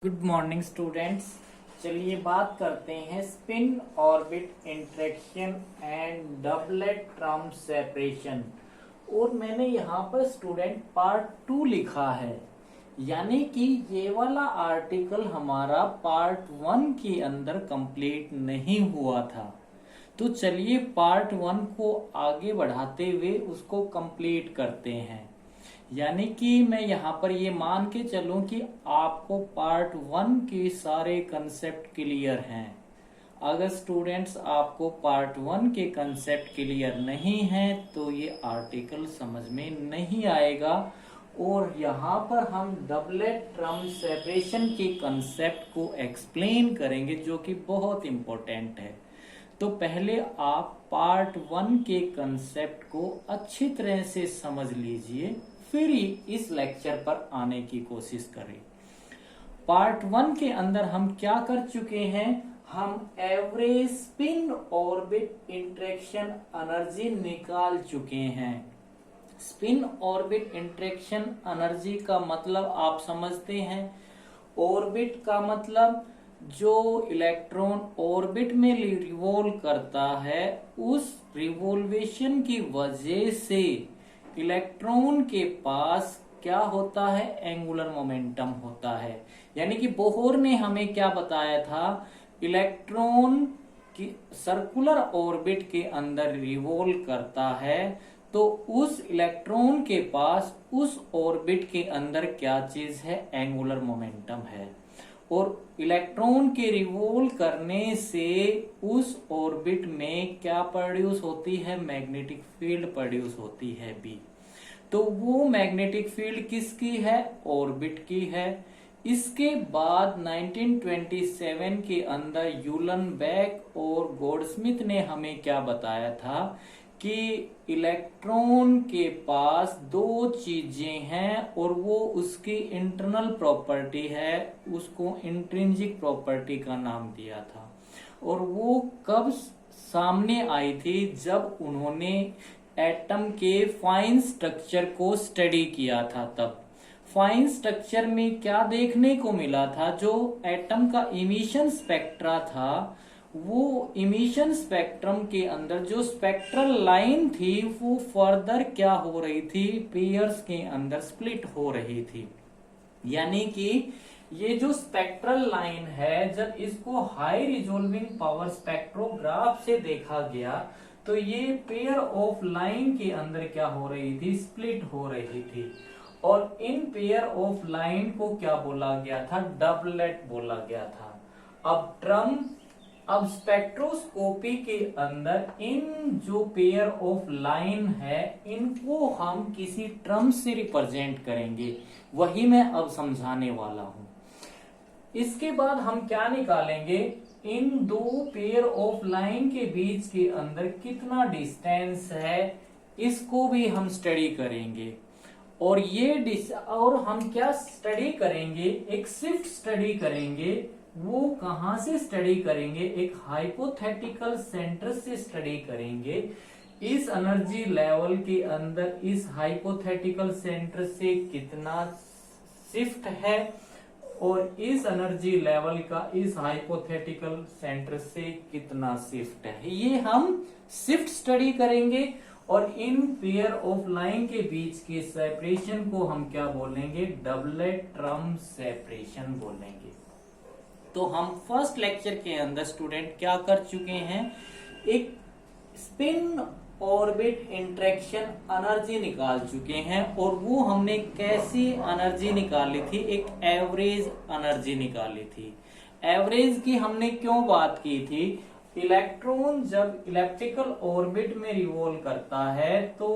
Good morning students. चलिए बात करते हैं spin orbit interaction and doublet term separation. और मैंने यहाँ पर स्टूडेंट पार्ट 2 लिखा है, यानी कि ये वाला आर्टिकल हमारा पार्ट 1 के अंदर कंप्लीट नहीं हुआ था। तो चलिए पार्ट 1 को आगे बढ़ाते हुए उसको कंप्लीट करते हैं। यानी कि मैं यहाँ पर ये मान के चलूं कि आपको पार्ट 1 के सारे कंसेप्ट क्लियर हैं। अगर स्टूडेंट्स आपको पार्ट 1 के कंसेप्ट क्लियर नहीं हैं तो ये आर्टिकल समझ में नहीं आएगा। और यहाँ पर हम डबलेट ट्रम सेपरेशन के कंसेप्ट को एक्सप्लेन करेंगे, जो कि बहुत इंपॉर्टेंट है। तो पहले आप पार्ट 1 के कंसेप्ट को अच्छी तरह से समझ लीजिए, फिर ही इस लेक्चर पर आने की कोशिश करें। पार्ट 1 के अंदर हम क्या कर चुके हैं? हम average spin orbit interaction energy निकाल चुके हैं। स्पिन ऑर्बिट इंटरेक्शन एनर्जी का मतलब आप समझते हैं। ऑर्बिट का मतलब जो इलेक्ट्रॉन ऑर्बिट में रिवॉल्व करता है, उस रिवॉल्वेशन की वजह से इलेक्ट्रॉन के पास क्या होता है? एंगुलर मोमेंटम होता है। यानी कि बोहर ने हमें क्या बताया था? इलेक्ट्रॉन की सर्कुलर ऑर्बिट के अंदर रिवॉल्व करता है तो उस इलेक्ट्रॉन के पास उस ऑर्बिट के अंदर क्या चीज है? एंगुलर मोमेंटम है। और इलेक्ट्रॉन के रिवॉल्व करने से उस ऑर्बिट में क्या प्रोड्यूस होती है? मैग्नेटिक फील्ड प्रोड्यूस होती है बी। तो वो मैग्नेटिक फील्ड किसकी है? ऑर्बिट की है। इसके बाद 1927 के अंदर यूलनबेक और गोल्डस्मिथ ने हमें क्या बताया था कि इलेक्ट्रॉन के पास दो चीजें हैं और वो उसकी इंटरनल प्रॉपर्टी है, उसको इंट्रिंसिक प्रॉपर्टी का नाम दिया था। और वो कब सामने आई थी? जब उन्होंने एटम के फाइन स्ट्रक्चर को स्टडी किया था। तब फाइन स्ट्रक्चर में क्या देखने को मिला था? जो एटम का इमिशन स्पेक्ट्रा था, वो इमिशन स्पेक्ट्रम के अंदर जो स्पेक्ट्रल लाइन थी वो फर्दर क्या हो रही थी? पेयर्स के अंदर स्प्लिट हो रही थी। यानी कि ये जो स्पेक्ट्रल लाइन है, जब इसको हाई रिजोल्विंग पावर स्पेक्ट्रोग्राफ से देखा गया तो ये पेयर ऑफ लाइन के अंदर क्या हो रही थी? स्प्लिट हो रही थी। और इन पेयर ऑफ लाइन को क्या बोला गया था? डबलेट बोला गया था। अब स्पेक्ट्रोस्कोपी के अंदर इन जो पेयर ऑफ लाइन है, इनको हम किसी टर्म से रिप्रेजेंट करेंगे, वही मैं अब समझाने वाला हूं। इसके बाद हम क्या निकालेंगे? इन दो पेयर ऑफ लाइन के बीच के अंदर कितना डिस्टेंस है, इसको भी हम स्टडी करेंगे। और हम क्या स्टडी करेंगे? एक शिफ्ट स्टडी करेंगे। वो कहां से स्टडी करेंगे? एक हाइपोथेटिकल सेंटर से स्टडी करेंगे। इस एनर्जी लेवल के अंदर इस हाइपोथेटिकल सेंटर से कितना शिफ्ट है और इस एनर्जी लेवल का इस हाइपोथेटिकल सेंटर से कितना शिफ्ट है, ये हम शिफ्ट स्टडी करेंगे। और इन पेयर ऑफ लाइन के बीच के सेपरेशन को हम क्या बोलेंगे? डबलेट ट्रम सेपरेशन बोलेंगे। तो हम फर्स्ट लेक्चर के अंदर स्टूडेंट क्या कर चुके हैं? एक स्पिन ऑर्बिट इंटरेक्शन एनर्जी निकाल चुके हैं। और वो हमने कैसी एनर्जी निकाली थी? एक एवरेज एनर्जी निकाली थी। एवरेज की हमने क्यों बात की थी? इलेक्ट्रॉन जब इलेप्टिकल ऑर्बिट में रिवॉल्व करता है तो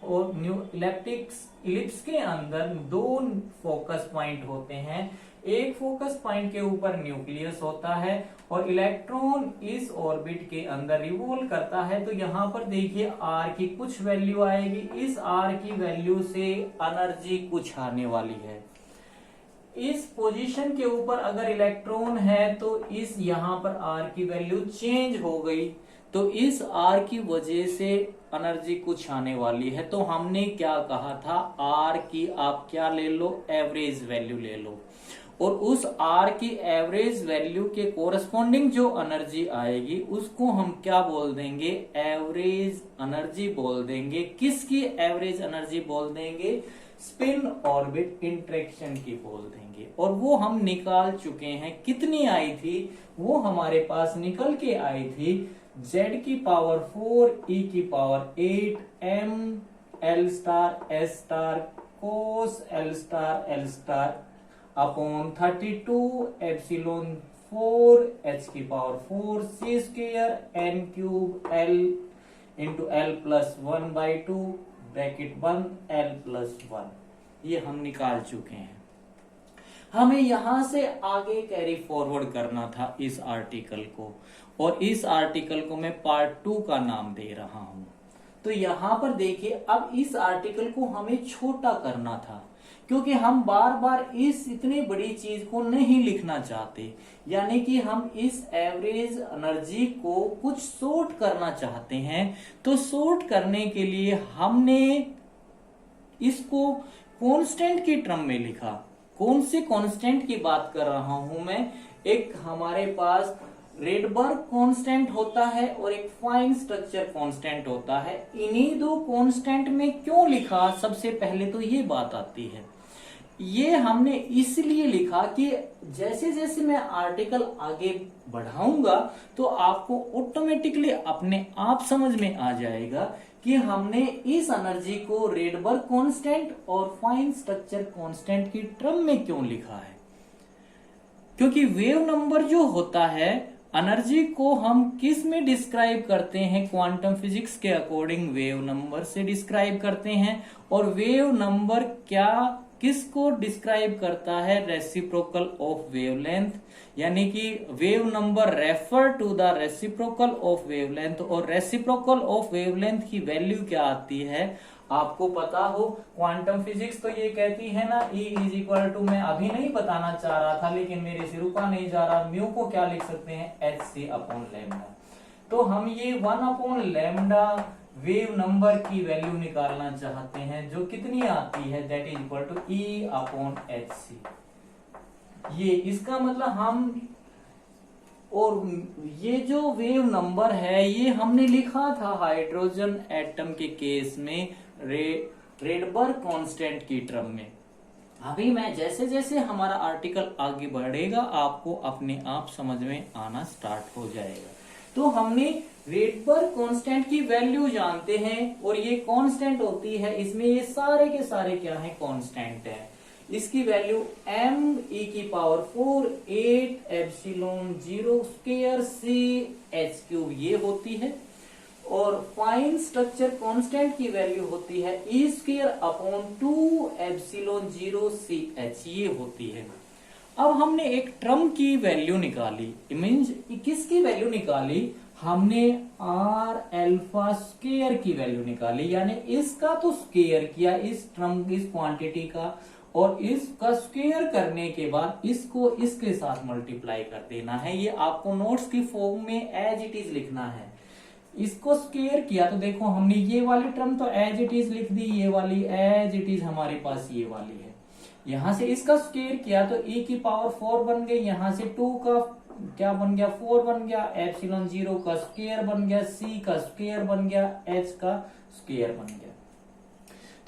इलेप्टिक इलिप्स के अंदर दो फोकस पॉइंट होते हैं। एक फोकस पॉइंट के ऊपर न्यूक्लियस होता है और इलेक्ट्रॉन इस ऑर्बिट के अंदर रिवॉल्व करता है। तो यहाँ पर देखिए आर की कुछ वैल्यू आएगी, इस आर की वैल्यू से एनर्जी कुछ आने वाली है। इस पोजीशन के ऊपर अगर इलेक्ट्रॉन है तो इस यहाँ पर आर की वैल्यू चेंज हो गई, तो इस आर की वजह से एनर्जी कुछ आने वाली है। तो हमने क्या कहा था? आर की आप क्या ले लो? एवरेज वैल्यू ले लो। और उस आर की एवरेज वैल्यू के कोरस्पॉन्डिंग जो एनर्जी आएगी उसको हम क्या बोल देंगे, एवरेज एनर्जी बोल देंगे। किसकी एवरेज एनर्जी बोल देंगे, स्पिन ऑर्बिट इंटरेक्शन की बोल देंगे। और वो हम निकाल चुके हैं, कितनी आई थी, वो हमारे पास निकल के आई थी z की पावर 4 e की power 8 m l star s star cos l star l star upon 32 epsilon 4 h की power 4 c square n cube l into l plus 1 by 2 bracket बंद l प्लस 1। ये हम निकाल चुके हैं। हमें यहां से आगे कैरी फॉरवर्ड करना था इस आर्टिकल को, और इस आर्टिकल को मैं पार्ट 2 का नाम दे रहा हूं। तो यहां पर देखिए, अब इस आर्टिकल को हमें छोटा करना था, क्योंकि हम बार बार इस इतनी बड़ी चीज को नहीं लिखना चाहते, यानी कि हम इस एवरेज एनर्जी को कुछ शॉर्ट करना चाहते हैं। तो शॉर्ट करने के लिए हमने इसको कांस्टेंट की टर्म में लिखा। कौन से कांस्टेंट की बात कर रहा हूं मैं, एक हमारे पास रेडबर्ग कांस्टेंट होता है और एक फाइन स्ट्रक्चर कांस्टेंट होता है। इन्हीं दो कांस्टेंट में क्यों लिखा, सबसे पहले तो ये बात आती है। ये हमने इसलिए लिखा कि जैसे जैसे मैं आर्टिकल आगे बढ़ाऊंगा तो आपको ऑटोमेटिकली अपने आप समझ में आ जाएगा कि हमने इस एनर्जी को रेडबर्ग कांस्टेंट और फाइन स्ट्रक्चर कांस्टेंट की टर्म में क्यों लिखा है। क्योंकि वेव नंबर जो होता है, एनर्जी को हम किस में डिस्क्राइब करते हैं, क्वांटम फिजिक्स के अकॉर्डिंग वेव नंबर से डिस्क्राइब करते हैं। और वेव नंबर क्या किसको डिस्क्राइब करता है, रेसिप्रोकल ऑफ वेवलेंथ, यानी कि wave number refer to the reciprocal of wavelength. और रेसिप्रोकल ऑफ वेवलेंथ की वैल्यू क्या आती है, आपको पता हो, क्वांटम फिजिक्स तो ये कहती है ना, E इज इक्वल टू, मैं अभी नहीं बताना चाह रहा था लेकिन मेरे से रुका नहीं जा रहा, म्यू को क्या लिख सकते हैं, hc अपॉन लैम्डा। तो हम ये 1 अपॉन लैम्डा वेव नंबर की वैल्यू निकालना चाहते हैं, जो कितनी आती है, that is equal to E upon hc। ये इसका मतलब हम, और ये जो वेव नंबर है ये हमने लिखा था हाइड्रोजन एटम के केस में रेडबर्ग कांस्टेंट की टर्म में। अभी मैं जैसे जैसे हमारा आर्टिकल आगे बढ़ेगा आपको अपने आप समझ में आना स्टार्ट हो जाएगा। तो हमने रेडबर्ग कांस्टेंट की वैल्यू जानते हैं, और ये कांस्टेंट होती है, इसमें ये सारे के सारे क्या है, कांस्टेंट है। इसकी वैल्यू m e की power 4 8 epsilon 0 square c h cube ये होती है। और फाइन स्ट्रक्चर कांस्टेंट की वैल्यू होती है e square upon 2 epsilon 0 c h ये होती है। अब हमने एक टर्म की वैल्यू निकाली, मींस किसकी वैल्यू निकाली, हमने r अल्फा स्क्वायर की वैल्यू निकाली, यानी इसका तो स्क्वायर किया, इस टर्म इस क्वांटिटी का, और इसका स्क्वायर करने के बाद इसको इसके साथ मल्टीप्लाई कर देना है। ये आपको नोट्स की फॉर्म में एज इट इज लिखना है। इसको स्क्वायर किया तो देखो हमने ये वाली टर्म तो एज इट इज लिख दी, ये वाली एज इट इज हमारे पास ये वाली है। यहां से इसका स्क्वायर किया तो e की पावर 4 बन गई, यहां से 2 का क्या बन गया, 4 बन गया, एप्सिलॉन 0 का स्क्वायर बन गया, c का स्क्वायर बन गया, h का स्क्वायर बन गया।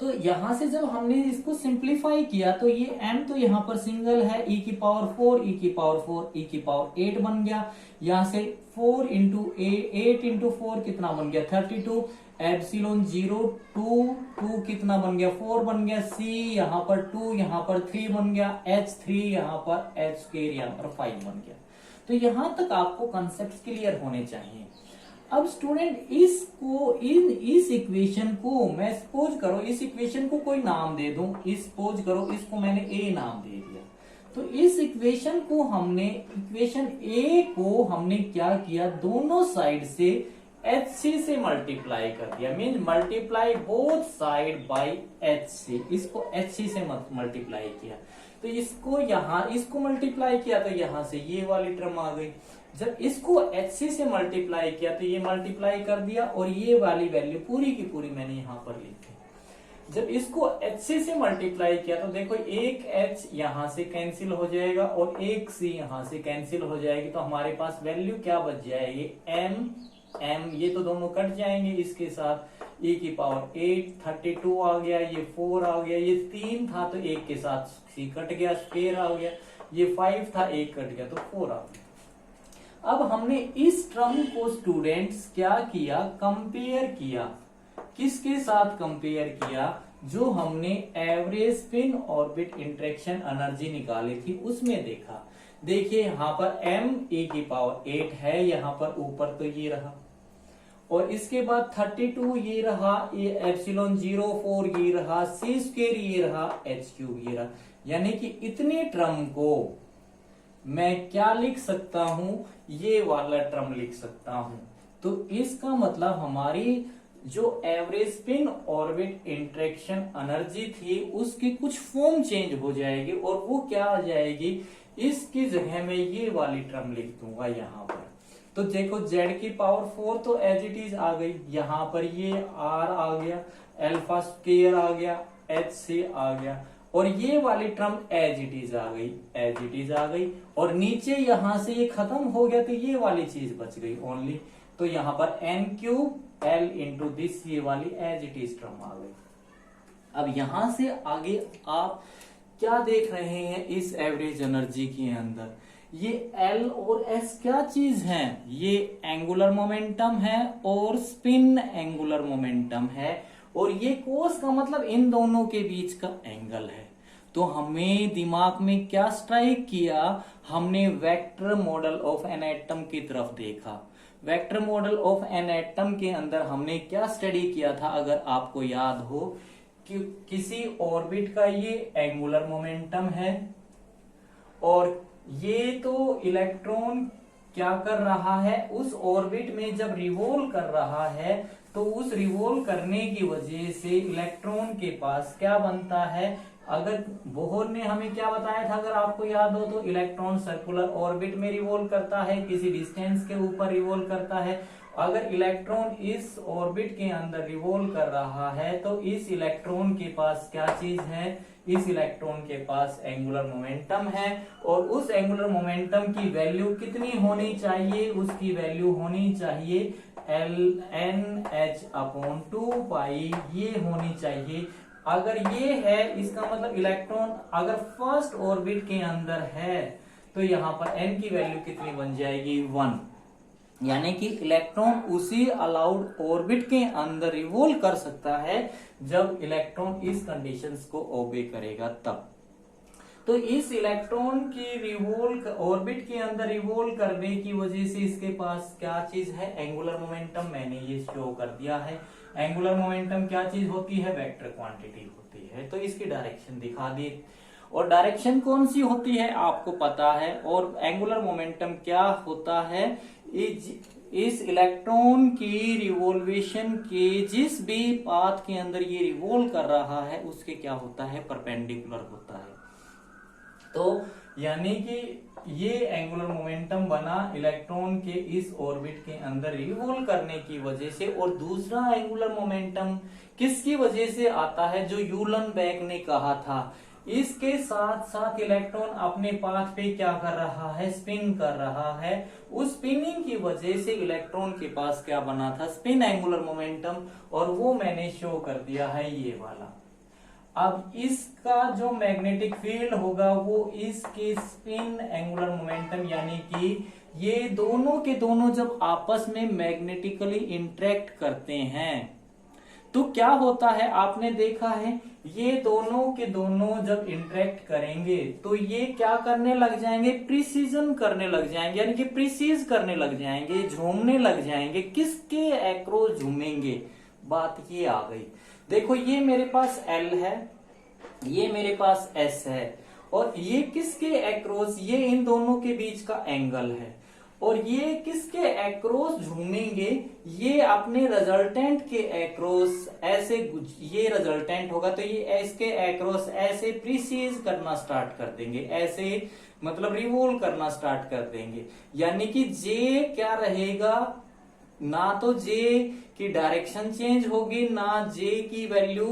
तो यहां से जब हमने इसको सिंप्लीफाई किया तो ये m तो यहां पर सिंगल है, e की पावर 4 e की पावर 4 e की पावर 8 बन गया। यहां से 4 इंटू 8 इंटू 4 कितना बन गया, 32 एप्सिलॉन 0 2 कितना बन गया, 4 बन गया, c यहाँ पर 2 यहाँ पर 3 बन गया, h 3 यहाँ पर h स्क्वायर यहाँ पर 5 बन गया। तो यहां तक आपको कंसेप्ट क्लियर होने चाहिए। अब स्टूडेंट इसको इस इक्वेशन को मैं सपोज करो इस इक्वेशन को कोई नाम दे दूं, सपोज करो इसको मैंने ए नाम दे दिया। तो इस इक्वेशन को हमने, इक्वेशन ए को हमने क्या किया, दोनों साइड से HC से मल्टीप्लाई कर दिया, mean multiply both side by HC। इसको HC से मल्टीप्लाई किया तो इसको यहां इसको मल्टीप्लाई किया तो यहां से ये वाली टर्म आ गई। जब इसको HC से मल्टीप्लाई किया तो ये मल्टीप्लाई कर दिया और ये वाली वैल्यू पूरी की पूरी मैंने यहां पर लिखी। जब इसको एच से मल्टीप्लाई किया तो देखो एक एच यहां से कैंसिल हो जाएगा और एक सी यहां से कैंसिल हो जाएगी, तो हमारे पास वैल्यू क्या बच जाएगी, एम एम, ये तो दोनों कट जाएंगे इसके साथ, e की पावर 8, 32 आ गया, ये 4 आ गया, ये 3 था तो एक के साथ सी कट गया, स्क्वायर आ गया, ये 5 था एक कट गया तो 4 आ गया। अब हमने इस टर्म को स्टूडेंट्स क्या किया, कंपेयर किया, किसके साथ कंपेयर किया, जो हमने average spin orbit interaction energy निकाली थी उसमें देखा। देखिए यहां पर m e की पावर 8 है, यहां पर ऊपर तो ये रहा, और इसके बाद 32 ये रहा, ये एप्सिलॉन 04 ये रहा, सी स्क्वायर ये रहा, एच क्यूब ये रहा, यानी कि इतने टर्म को मैं क्या लिख सकता हूं, ये वाला टर्म लिख सकता हूं। तो इसका मतलब हमारी जो average spin orbit interaction energy थी उसकी कुछ फॉर्म चेंज हो जाएगी, और वो क्या आ जाएगी, इसकी जगह में ये वाली टर्म लिख दूंगा यहां पर। तो देखो z की पावर 4 तो एज इट इज आ गई, यहां पर ये r आ गया, अल्फा स्क्वायर आ गया, h से आ गया, और ये वाली टर्म एज इट इज आ गई, एज इट इज आ गई, और नीचे यहां से ये खत्म हो गया तो ये वाली चीज बच गई ओनली, तो यहां पर n cube l into this, ये वाली एज इट इज टर्म आ गई। अब यहां से आगे आप क्या देख रहे हैं, इस एवरेज एनर्जी के अंदर ये L और S क्या चीज है, ये एंगुलर मोमेंटम है और स्पिन एंगुलर मोमेंटम है, और ये कोस का मतलब इन दोनों के बीच का एंगल है। तो हमें दिमाग में क्या स्ट्राइक किया, हमने vector model of an atom की तरफ देखा। Vector model of an atom के अंदर हमने क्या स्टडी किया था, अगर आपको याद हो, कि किसी ऑर्बिट का ये एंगुलर मोमेंटम है, और ये तो इलेक्ट्रॉन क्या कर रहा है, उस ऑर्बिट में जब रिवॉल्व कर रहा है तो उस रिवॉल्व करने की वजह से इलेक्ट्रॉन के पास क्या बनता है, अगर बोहर ने हमें क्या बताया था, अगर आपको याद हो तो, इलेक्ट्रॉन सर्कुलर ऑर्बिट में रिवॉल्व करता है, किसी डिस्टेंस के ऊपर रिवॉल्व करता है। अगर इलेक्ट्रॉन इस ऑर्बिट के अंदर रिवॉल्व कर रहा है तो इस इलेक्ट्रॉन के पास क्या चीज है, इस इलेक्ट्रॉन के पास एंगुलर मोमेंटम है, और उस एंगुलर मोमेंटम की वैल्यू कितनी होनी चाहिए, उसकी वैल्यू होनी चाहिए ln(h)/2 पाई, ये होनी चाहिए। अगर ये है, इसका मतलब इलेक्ट्रॉन अगर फर्स्ट ऑर्बिट के अंदर है तो यहां पर n की वैल्यू कितनी बन जाएगी, 1, यानी कि इलेक्ट्रॉन उसी अलाउड ऑर्बिट के अंदर रिवॉल्व कर सकता है जब इलेक्ट्रॉन इस कंडीशंस को ओबे करेगा तब। तो इस इलेक्ट्रॉन की रिवॉल्व ऑर्बिट के अंदर रिवॉल्व करने की वजह से इसके पास क्या चीज है, एंगुलर मोमेंटम, मैंने ये शो कर दिया है। एंगुलर मोमेंटम क्या चीज होती है, वेक्टर क्वांटिटी होती है, तो इसकी डायरेक्शन दिखा दी, और डायरेक्शन कौन सी होती है आपको पता है, और एंगुलर मोमेंटम क्या होता है, इस इलेक्ट्रॉन की रिवॉल्वेशन के जिस भी पाथ के अंदर ये रिवॉल्व कर रहा है उसके क्या होता है, परपेंडिकुलर होता है। तो यानी कि ये एंगुलर मोमेंटम बना इलेक्ट्रॉन के इस ऑर्बिट के अंदर रिवॉल्व करने की वजह से, और दूसरा एंगुलर मोमेंटम किसकी वजह से आता है, जो यूलनबेक ने कहा था, इसके साथ साथ इलेक्ट्रॉन अपने पाथ पे क्या कर रहा है, स्पिन कर रहा है, उस स्पिनिंग की वजह से इलेक्ट्रॉन के पास क्या बना था, स्पिन एंगुलर मोमेंटम, और वो मैंने शो कर दिया है ये वाला। अब इसका जो मैग्नेटिक फील्ड होगा वो इसके स्पिन एंगुलर मोमेंटम, यानी कि ये दोनों के दोनों जब आपस में मैग्नेटिकली इंटरेक्ट करते हैं तो क्या होता है, आपने देखा है, ये दोनों के दोनों जब इंटरेक्ट करेंगे तो ये क्या करने लग जाएंगे, प्रिसीजन करने लग जाएंगे, यानी कि प्रिसीज करने लग जाएंगे, झूमने लग जाएंगे। किसके एक्रॉस झूमेंगे, बात ये आ गई। देखो ये मेरे पास L है, ये मेरे पास S है, और ये किसके एक्रॉस, ये इन दोनों के बीच का एंगल है, और ये किसके एक्रॉस झूमेंगे, ये अपने रिजल्टेंट के एक्रॉस ऐसे, ये रिजल्टेंट होगा तो ये इसके एक्रॉस ऐसे प्रिसीज करना स्टार्ट कर देंगे, ऐसे मतलब रिवॉल्व करना स्टार्ट कर देंगे, यानी कि जे क्या रहेगा, ना तो जे की डायरेक्शन चेंज होगी, ना जे की वैल्यू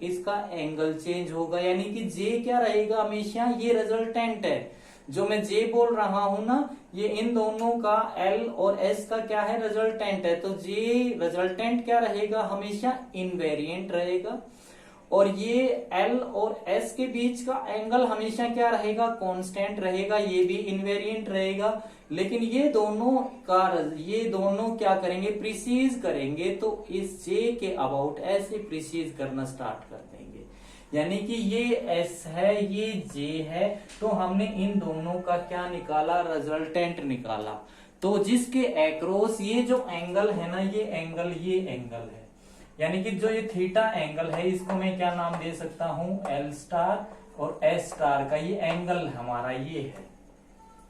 इसका एंगल चेंज होगा, यानी कि जे क्या रहेगा हमेशा, ये रिजल्टेंट है जो मैं जे बोल रहा हूं ना, ये इन दोनों का एल और एस का क्या है, रिजल्टेंट है। तो जे रिजल्टेंट क्या रहेगा, हमेशा इनवेरिएंट रहेगा। और ये एल और एस के बीच का एंगल हमेशा क्या रहेगा, कांस्टेंट रहेगा, ये भी इनवेरिएंट रहेगा। लेकिन ये दोनों क्या करेंगे, प्रिसीज करेंगे। तो इस जे के अबाउट ऐसे प्रिसीज करना स्टार्ट कर देंगे, यानी कि ये एस है, ये जे है। तो हमने इन दोनों का क्या निकाला, रिजल्टेंट निकाला। तो जिसके एक्रॉस ये जो एंगल है ना, ये एंगल है, यानी कि जो ये थीटा एंगल है, इसको मैं क्या नाम दे सकता हूं, एल स्टार। और एस स्टार का ये एंगल हमारा ये है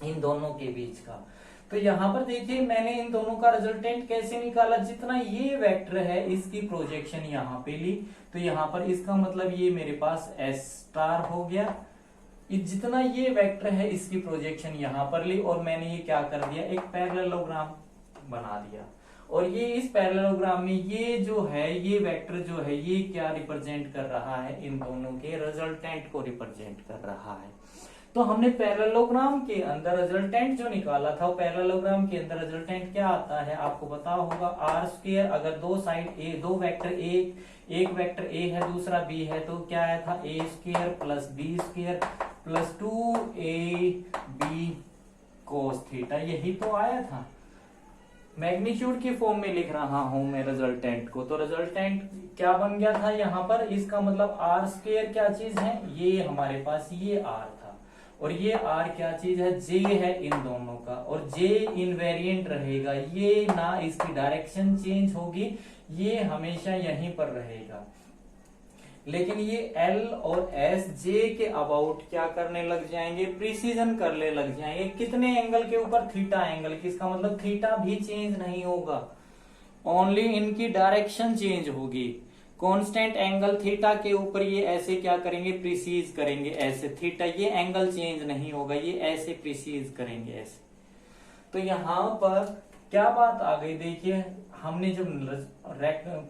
इन दोनों के बीच का। तो यहां पर देखिए मैंने इन दोनों का रिजल्टेंट कैसे निकाला, जितना ये वेक्टर है इसकी प्रोजेक्शन यहां पे ली, तो यहां पर इसका मतलब ये मेरे पास एस स्टार हो गया। जितना ये वेक्टर है इसकी प्रोजेक्शन यहां पर ली, और मैंने ये क्या कर दिया, एक पैरेललोग्राम बना दिया। और ये इस पैरेललोग्राम में ये जो है, ये वेक्टर जो है, ये क्या रिप्रेजेंट कर रहा है, इन दोनों के रिजल्टेंट को रिप्रेजेंट कर रहा है। तो हमने पैरेललोग्राम के अंदर रिजल्टेंट जो निकाला था, पैरेललोग्राम के अंदर रिजल्टेंट क्या आता है आपको पता होगा, आर स्क्वायर। अगर दो साइड ए, दो वेक्टर ए, एक वेक्टर ए है दूसरा बी है, तो क्या आया था, A square plus B square plus 2ab cos theta, यही तो आया था। मैग्नीट्यूड की फॉर्म में लिख रहा हूं मैं रिजल्टेंट को। तो रिजल्टेंट क्या बन गया था यहाँ पर, इसका मतलब आर स्क्वायर क्या चीज है, ये हमारे पास ये आर था, और ये आर क्या चीज है, जे है इन दोनों का। और जे इनवेरिएंट रहेगा, ये ना इसकी डायरेक्शन चेंज होगी, ये हमेशा यहीं पर रहेगा। लेकिन ये एल और एस जे के अबाउट क्या करने लग जाएंगे, प्रिसीजन करने लग जाएंगे। कितने एंगल के ऊपर, थीटा एंगल के। इसका मतलब थीटा भी चेंज नहीं होगा, ओनली इनकी डायरेक्शन चेंज होगी। कांस्टेंट एंगल थीटा के ऊपर ये ऐसे क्या करेंगे, प्रिसीज करेंगे ऐसे। थीटा ये एंगल चेंज नहीं होगा, ये ऐसे प्रिसीज करेंगे ऐसे। तो यहां पर क्या बात आ गई, देखिए हमने जब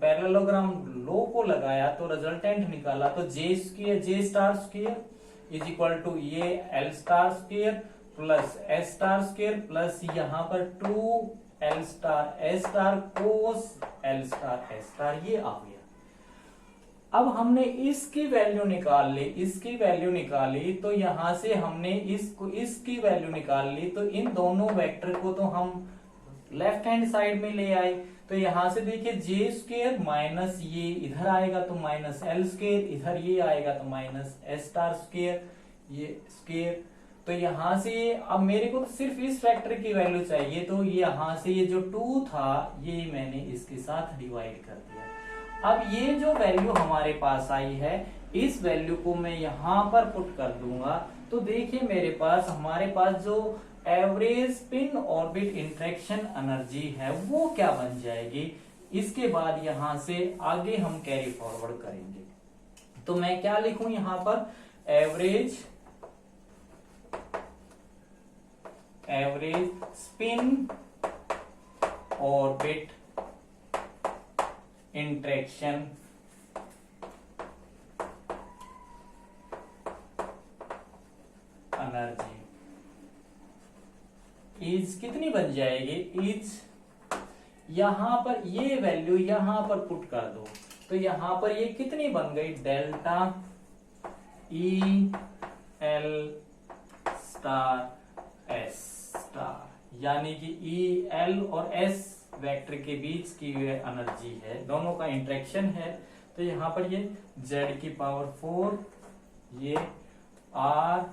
पैरेललोग्राम लो को लगाया तो रिजल्टेंट निकाला, तो J star square is equal to ये L star square plus S star square plus यहाँ पर 2 L star S star cos L star S star, ये आ गया। अब हमने इसकी वैल्यू निकाली, तो यहां से हमने इसकी वैल्यू निकाल ली। तो इन दोनों वेक्टर को तो हम लेफ्ट हैंड साइड में ले आए। तो यहां से देखिए जे स्क्वायर माइनस ये इधर आएगा तो माइनस एल स्क्वायर, इधर ये आएगा तो माइनस एस स्टार स्क्वायर, ये स्क्वायर। तो यहां से अब मेरे को सिर्फ इस फैक्टर की वैल्यू चाहिए, तो यहां से ये जो 2 था ये मैंने इसके साथ डिवाइड कर दिया। अब ये जो वैल्यू हमारे पास आई है, इस वैल्यू को मैं यहां पर पुट कर दूंगा। तो देखिए मेरे पास, हमारे पास जो average spin orbit interaction energy है वो क्या बन जाएगी। इसके बाद यहां से आगे हम कैरी फॉरवर्ड करेंगे। तो मैं क्या लिखूं यहां पर, average spin orbit interaction energy is कितनी बन जाएगी, इज यहां पर ये वैल्यू यहां पर पुट कर दो। तो यहां पर ये कितनी बन गई, delta E L star S star, यानी कि ई एल और एस वेक्टर के बीच की एनर्जी है, दोनों का इंटरेक्शन है। तो यहां पर ये z की पावर 4, ये r,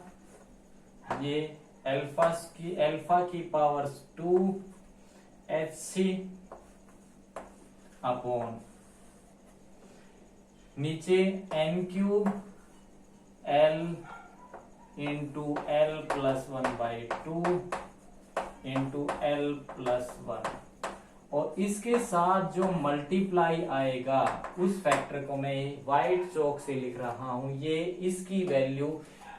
ये अल्फा की पावर 2 hc अपॉन नीचे n cube l into l plus 1/2 into l plus 1, और इसके साथ जो मल्टीप्लाई आएगा उस फैक्टर को मैं व्हाइट चौक से लिख रहा हूं, ये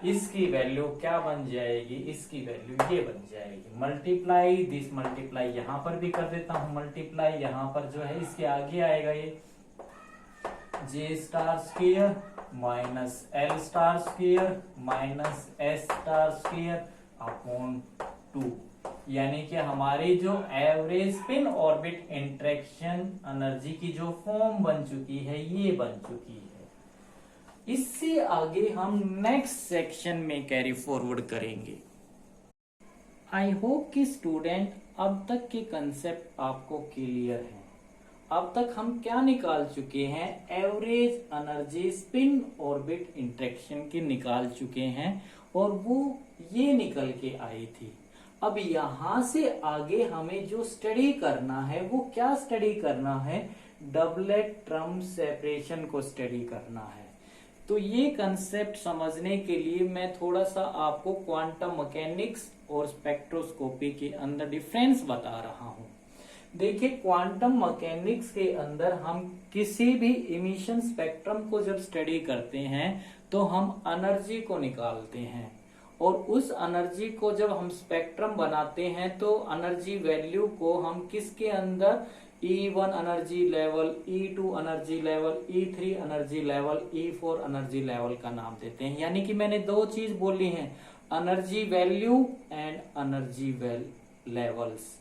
इसकी वैल्यू क्या बन जाएगी, इसकी वैल्यू ये बन जाएगी मल्टीप्लाई दिस, मल्टीप्लाई यहां पर भी कर देता हूं, मल्टीप्लाई यहां पर जो है इसके आगे आएगा ये J star square minus L star square minus S star square upon 2, यानी कि हमारी जो average spin orbit interaction energy की जो फॉर्म बन चुकी है ये बन चुकी है। इससे आगे हम नेक्स्ट सेक्शन में कैरी फॉरवर्ड करेंगे। आई होप कि स्टूडेंट अब तक के कंसेप्ट आपको क्लियर है। अब तक हम क्या निकाल चुके हैं, average energy spin orbit interaction की निकाल चुके हैं और वो ये निकल के आई थी। अब यहां से आगे हमें जो स्टडी करना है वो क्या स्टडी करना है, डबलेट ट्रम सेपरेशन को स्टडी करना है। तो ये कंसेप्ट समझने के लिए मैं थोड़ा सा आपको क्वांटम मैकेनिक्स और स्पेक्ट्रोस्कोपी के अंदर डिफरेंस बता रहा हूं। देखिए, क्वांटम मैकेनिक्स के अंदर हम किसी भी इमिशन स्पेक्ट्रम को जब स्टडी करते हैं तो हम एनर्जी को निकालते हैं और उस एनर्जी को जब हम स्पेक्ट्रम बनाते हैं तो एनर्जी वैल्यू को हम किसके अंदर E1 energy level, E2 energy level, E3 energy level, E4 energy level का नाम देते हैं। यानी कि मैंने दो चीज बोली हैं, energy value and energy levels.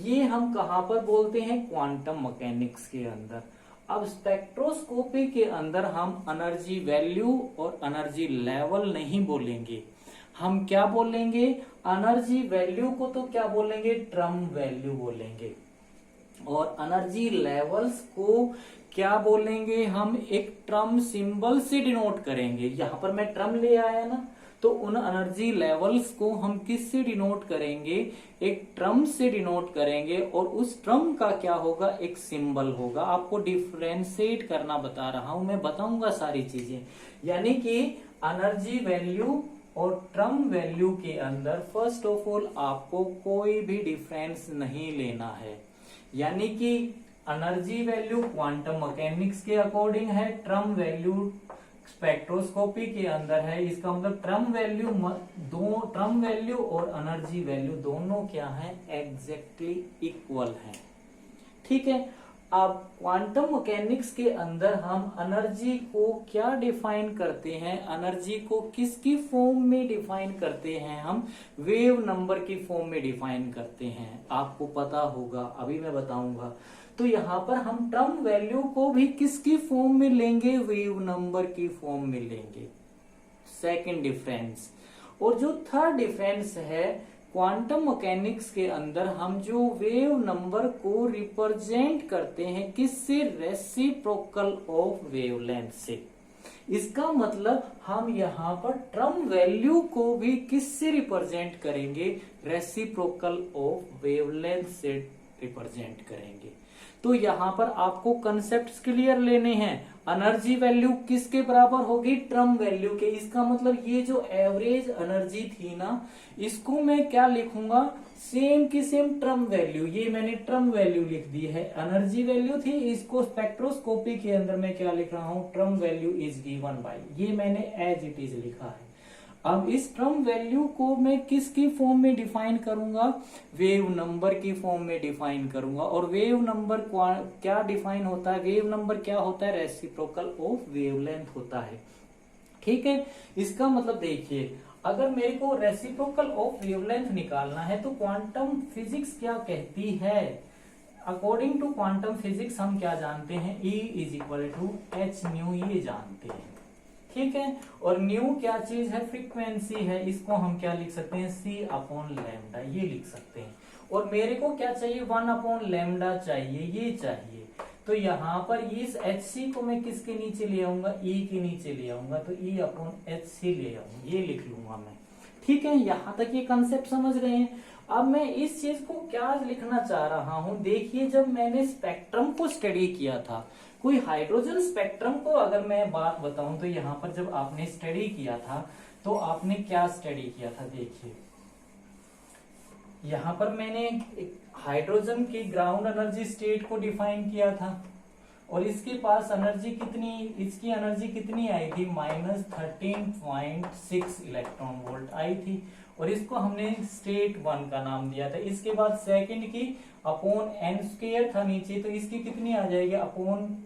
ये हम कहां पर बोलते हैं, क्वांटम मैकेनिक्स के अंदर। अब स्पेक्ट्रोस्कोपी के अंदर हम एनर्जी वैल्यू और एनर्जी लेवल नहीं बोलेंगे, हम क्या बोलेंगे, एनर्जी वैल्यू को तो क्या बोलेंगे, ट्रम वैल्यू बोलेंगे और एनर्जी लेवल्स को क्या बोलेंगे, हम एक ट्रम सिंबल से डिनोट करेंगे। यहां पर मैं ट्रम ले आया ना, तो उन एनर्जी लेवल्स को हम किस से डिनोट करेंगे, एक ट्रम से डिनोट करेंगे और उस ट्रम का क्या होगा, एक सिंबल होगा। आपको डिफरेंशिएट करना बता रहा हूं, मैं बताऊंगा सारी चीजें। यानी कि एनर्जी वैल्यू और ट्रम वैल्यू के अंदर फर्स्ट ऑफ ऑल आपको कोई भी डिफरेंस नहीं लेना है। यानी कि एनर्जी वैल्यू क्वांटम मैकेनिक्स के अकॉर्डिंग है, ट्रम वैल्यू स्पेक्ट्रोस्कोपी के अंदर है। इसका मतलब ट्रम वैल्यू और एनर्जी वैल्यू दोनों क्या है, एग्जैक्टली इक्वल है। ठीक है। अब क्वांटम मैकेनिक्स के अंदर हम एनर्जी को क्या डिफाइन करते हैं, एनर्जी को किसकी फॉर्म में डिफाइन करते हैं, हम वेव नंबर की फॉर्म में डिफाइन करते हैं। आपको पता होगा, अभी मैं बताऊंगा। तो यहाँ पर हम ट्रम वैल्यू को भी किसकी फॉर्म में लेंगे, वेव नंबर की फॉर्म में लेंगे। Second difference. और जो थर्ड डिफरेंस है, क्वांटम मैकेनिक्स के अंदर हम जो वेव नंबर को रिप्रेजेंट करते हैं किससे, रेसिप्रोकल ऑफ वेवलेंथ से। इसका मतलब हम यहाँ पर ट्रम वैल्यू को भी किससे रिप्रेजेंट करेंगे, रेसिप्रोकल ऑफ वेवलेंथ से रिप्रेजेंट करेंगे। तो यहाँ पर आपको कंसेप्ट क्लियर लेने हैं। एनर्जी वैल्यू किसके बराबर होगी, ट्रम वैल्यू के। इसका मतलब ये जो एवरेज एनर्जी थी ना, इसको मैं क्या लिखूंगा, सेम की सेम ट्रम वैल्यू। ये मैंने ट्रम वैल्यू लिख दी है, एनर्जी वैल्यू थी, इसको स्पेक्ट्रोस्कोपी के अंदर मैं क्या लिख रहा हूं, term value is given by, ये मैंने एज इट इज लिखा है। अब इस ट्रम वैल्यू को मैं किसकी फॉर्म में डिफाइन करूंगा, वेव नंबर की फॉर्म में डिफाइन करूंगा। और वेव नंबर क्या डिफाइन होता है, वेव नंबर क्या होता है, रेसिप्रोकल ऑफ वेवलेंथ होता है। ठीक है। इसका मतलब देखिए, अगर मेरे को रेसिप्रोकल ऑफ वेवलेंथ निकालना है तो क्वांटम फिजिक्स क्या कहती है, अकॉर्डिंग टू क्वांटम फिजिक्स हम क्या जानते हैं, E is equal to h nu, ये जानते हैं। ठीक है। और न्यू क्या चीज है, फ्रीक्वेंसी है, इसको हम क्या लिख सकते हैं, C अपॉन लैम्डा, ये लिख सकते हैं। और मेरे को क्या चाहिए, 1 अपॉन लैम्डा चाहिए, ये चाहिए। तो यहाँ पर इस HC को मैं किसके नीचे ले आऊंगा, E के नीचे ले आऊंगा, तो E अपॉन HC ले आऊंगा, ये लिख लूंगा मैं। ठीक है। यहां तक ये कंसेप्ट समझ गए हैं। अब मैं इस चीज को क्या लिखना चाह रहा हूं, देखिए, जब मैंने स्पेक्ट्रम को स्टडी किया था, कोई हाइड्रोजन स्पेक्ट्रम को अगर मैं बात बताऊं तो यहाँ पर जब आपने स्टडी किया था तो आपने क्या स्टडी किया था, देखिए यहाँ पर मैंने हाइड्रोजन की ग्राउंड एनर्जी स्टेट को डिफाइन किया था और इसके पास एनर्जी कितनी, इसकी एनर्जी कितनी आई थी, -13.6 इलेक्ट्रॉन वोल्ट आई थी और इसको हमने स्टेट 1 का नाम दिया था। इसके बाद सेकंड की अपॉन n स्क्वायर था नीचे, तो इसकी कितनी आ जाएगी, अपॉन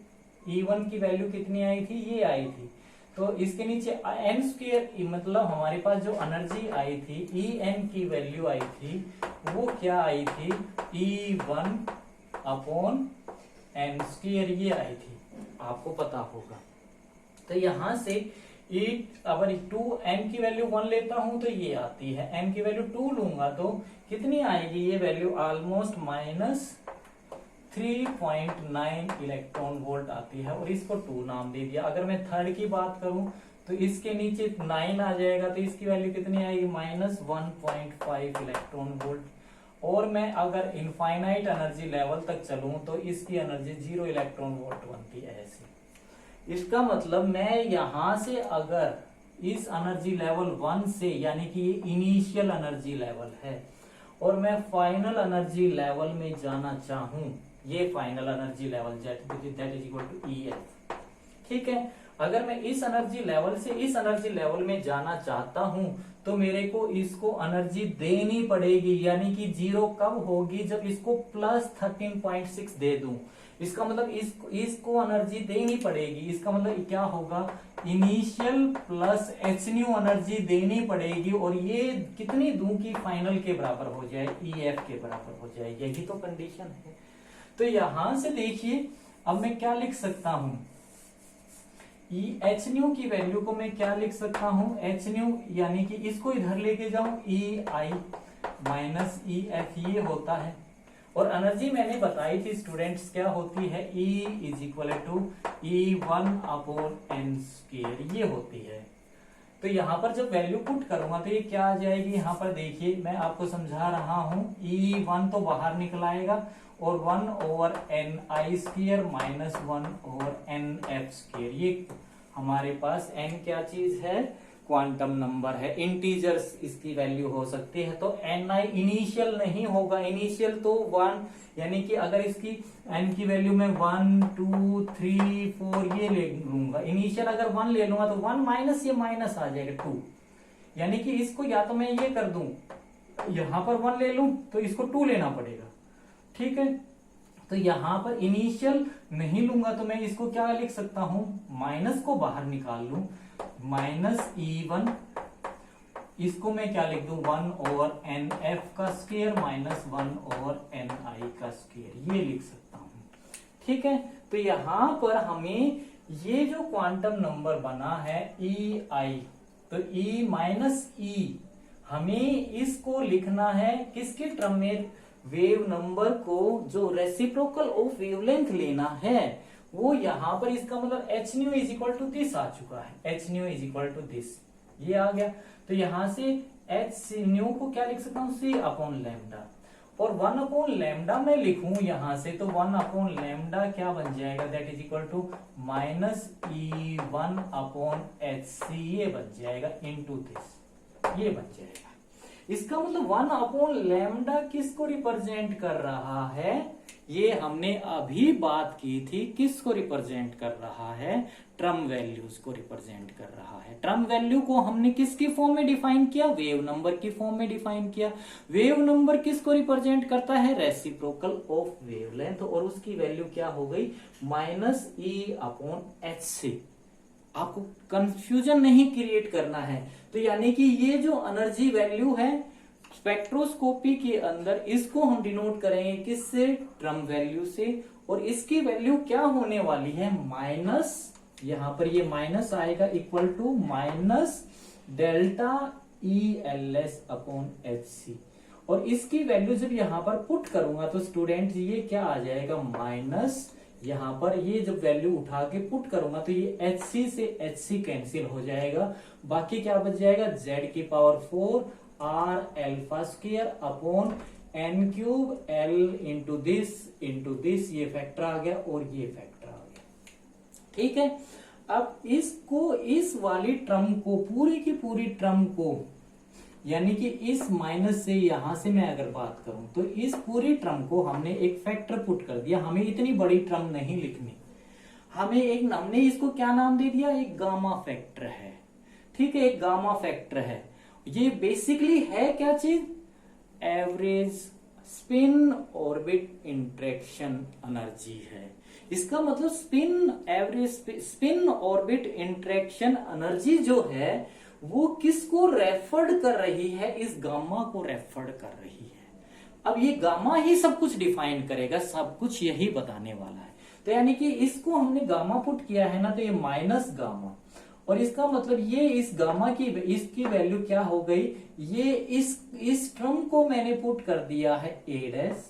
E1 की वैल्यू कितनी आई थी, ये आई थी। तो इसके नीचे n स्क्वायर, मतलब हमारे पास जो एनर्जी आई थी En की वैल्यू आई थी वो क्या आई थी, E1 अपॉन n स्क्वायर ये आई थी, आपको पता होगा। तो यहां से अगर 2n की वैल्यू 1 लेता हूं तो ये आती है, n की वैल्यू 2 लूंगा तो कितनी आएगी, ये वैल्यू ऑलमोस्ट -3.9 इलेक्ट्रॉन वोल्ट आती है, और इसको 2 नाम दे दिया। अगर मैं थर्ड की बात करूं तो इसके नीचे 9 आ जाएगा, तो इसकी वैल्यू कितनी आएगी, -1.5 इलेक्ट्रॉन वोल्ट। और मैं अगर इनफाइनाइट एनर्जी लेवल तक चलूं तो इसकी एनर्जी 0 इलेक्ट्रॉन वोल्ट बनती है ऐसे। इसका मतलब मैं यहां से अगर इस एनर्जी लेवल 1 से, यानी कि ये इनिशियल एनर्जी लेवल है, और मैं फाइनल एनर्जी लेवल में जाना चाहूं, ये final energy level that is equal to EF, ठीक है। अगर मैं इस एनर्जी लेवल से इस एनर्जी लेवल में जाना चाहता हूं तो मेरे को इसको एनर्जी देनी पड़ेगी, यानी कि 0 कब होगी, जब इसको +13.6 दे दूं। इसका मतलब इसको एनर्जी देनी पड़ेगी, इसका मतलब क्या होगा, initial plus h new energy देनी पड़ेगी, और ये कितनी दूं कि फाइनल के बराबर हो जाए, EF के बराबर हो जाए, यही तो कंडीशन है। तो यहां से देखिए अब मैं क्या लिख सकता हूं, h न्यू की वैल्यू को मैं क्या लिख सकता हूं, h न्यू यानी कि इसको इधर लेके जाऊं, EI माइनस EF ये होता है। और एनर्जी मैंने बताई थी स्टूडेंट्स क्या होती है, E is equal to E1 upon n square ये होती है। तो यहाँ पर जब वैल्यू पुट करूंगा तो ये क्या आ जाएगी, यहाँ पर देखिए मैं आपको समझा रहा हूं, E1 तो बाहर निकल आएगा और 1/ni square minus 1/nf square, ये हमारे पास n क्या चीज है, क्वांटम नंबर है, इंटीजर्स इसकी वैल्यू हो सकती है। तो ni इनिशियल नहीं होगा, इनिशियल तो 1, यानी कि अगर इसकी n की वैल्यू में 1 2 3 4 ये ले लूंगा, इनिशियल अगर 1 ले लूंगा तो 1 माइनस ये माइनस आ जाएगा 2, यानी कि इसको या तो मैं ये कर दूं, यहां पर 1 ले लूं तो इसको 2 लेना पड़ेगा, ठीक है। तो यहां पर इनिशियल नहीं लूंगा तो मैं इसको क्या लिख सकता हूं, माइनस को बाहर निकाल लूं, -E1, इसको मैं क्या लिख दूं, 1/nf का स्क्वायर माइनस 1/ni का स्क्वायर, ये लिख सकता हूं, ठीक है। तो यहां पर हमें ये जो क्वांटम नंबर बना है EI, तो E माइनस E, हमें इसको लिखना है किसके टर्म में, वेव नंबर को जो रेसिप्रोकल ऑफ वेवलेंथ लेना है वो यहां पर, इसका मतलब h new is equal to this आ चुका है, h new is equal to this ये आ गया। तो यहां से h न्यू को क्या लिख सकता हूं, c अपॉन लैम्डा, और 1 अपॉन लैम्डा मैं लिखूं यहां से तो 1 अपॉन लैम्डा क्या बन जाएगा, that is equal to -E1 upon hc ये बन जाएगा इनटू दिस, ये बन जाएगा। इसका मतलब 1 अपॉन लैम्डा किसको रिप्रेजेंट कर रहा है, ये हमने अभी बात की थी, किसको रिप्रेजेंट कर रहा है, ट्रम वैल्यूज को रिप्रेजेंट कर रहा है। ट्रम वैल्यू को हमने किसकी फॉर्म में डिफाइन किया, वेव नंबर की फॉर्म में डिफाइन किया। वेव नंबर किसको रिप्रेजेंट करता है, रेसिप्रोकल ऑफ वेवलेंथ, और उसकी वैल्यू क्या हो गई, -E अपॉन hc। आपको कंफ्यूजन नहीं क्रिएट करना है। तो यानी कि ये जो एनर्जी वैल्यू है स्पेक्ट्रोस्कोपी के अंदर, इसको हम डिनोट करेंगे किससे, ट्रम वैल्यू से, और इसकी वैल्यू क्या होने वाली है, माइनस, यहां पर ये माइनस आएगा, equal to minus delta ELS upon HC, और इसकी वैल्यू जब यहां पर पुट करूंगा तो स्टूडेंट ये क्या आ जाएगा, माइनस, यहां पर ये जब वैल्यू उठा के पुट करूंगा तो ये HC से HC कैंसिल हो जाएगा, बाकी क्या बच जाएगा, Z⁴ R alpha square upon n³ L into this, ये फैक्टर आ गया और ये फैक्टर आ गया, ठीक है। अब इसको, इस वाली ट्रम को, पूरी की पूरी ट्रम को, यानी कि इस माइनस से, यहां से मैं अगर बात करूं तो इस पूरी ट्रम को हमने एक फैक्टर पुट कर दिया, हमें इतनी बड़ी ट्रम नहीं लिखनी, हमने इसको क्या नाम दे दिया, एक गामा फैक्टर है, ठीक है, एक गामा फैक्टर है। ये बेसिकली है क्या चीज, average spin orbit interaction energy है। इसका मतलब spin average spin orbit interaction energy जो है वो किसको रेफर्ड कर रही है, इस गामा को रेफर्ड कर रही है। अब ये गामा ही सब कुछ डिफाइन करेगा, सब कुछ यही बताने वाला है। तो यानी कि इसको हमने गामा पुट किया है ना, तो ये माइनस गामा, और इसका मतलब ये इस गामा की इसकी वैल्यू क्या हो गई, ये इस टर्म को मैंने पुट कर दिया है ए डैश,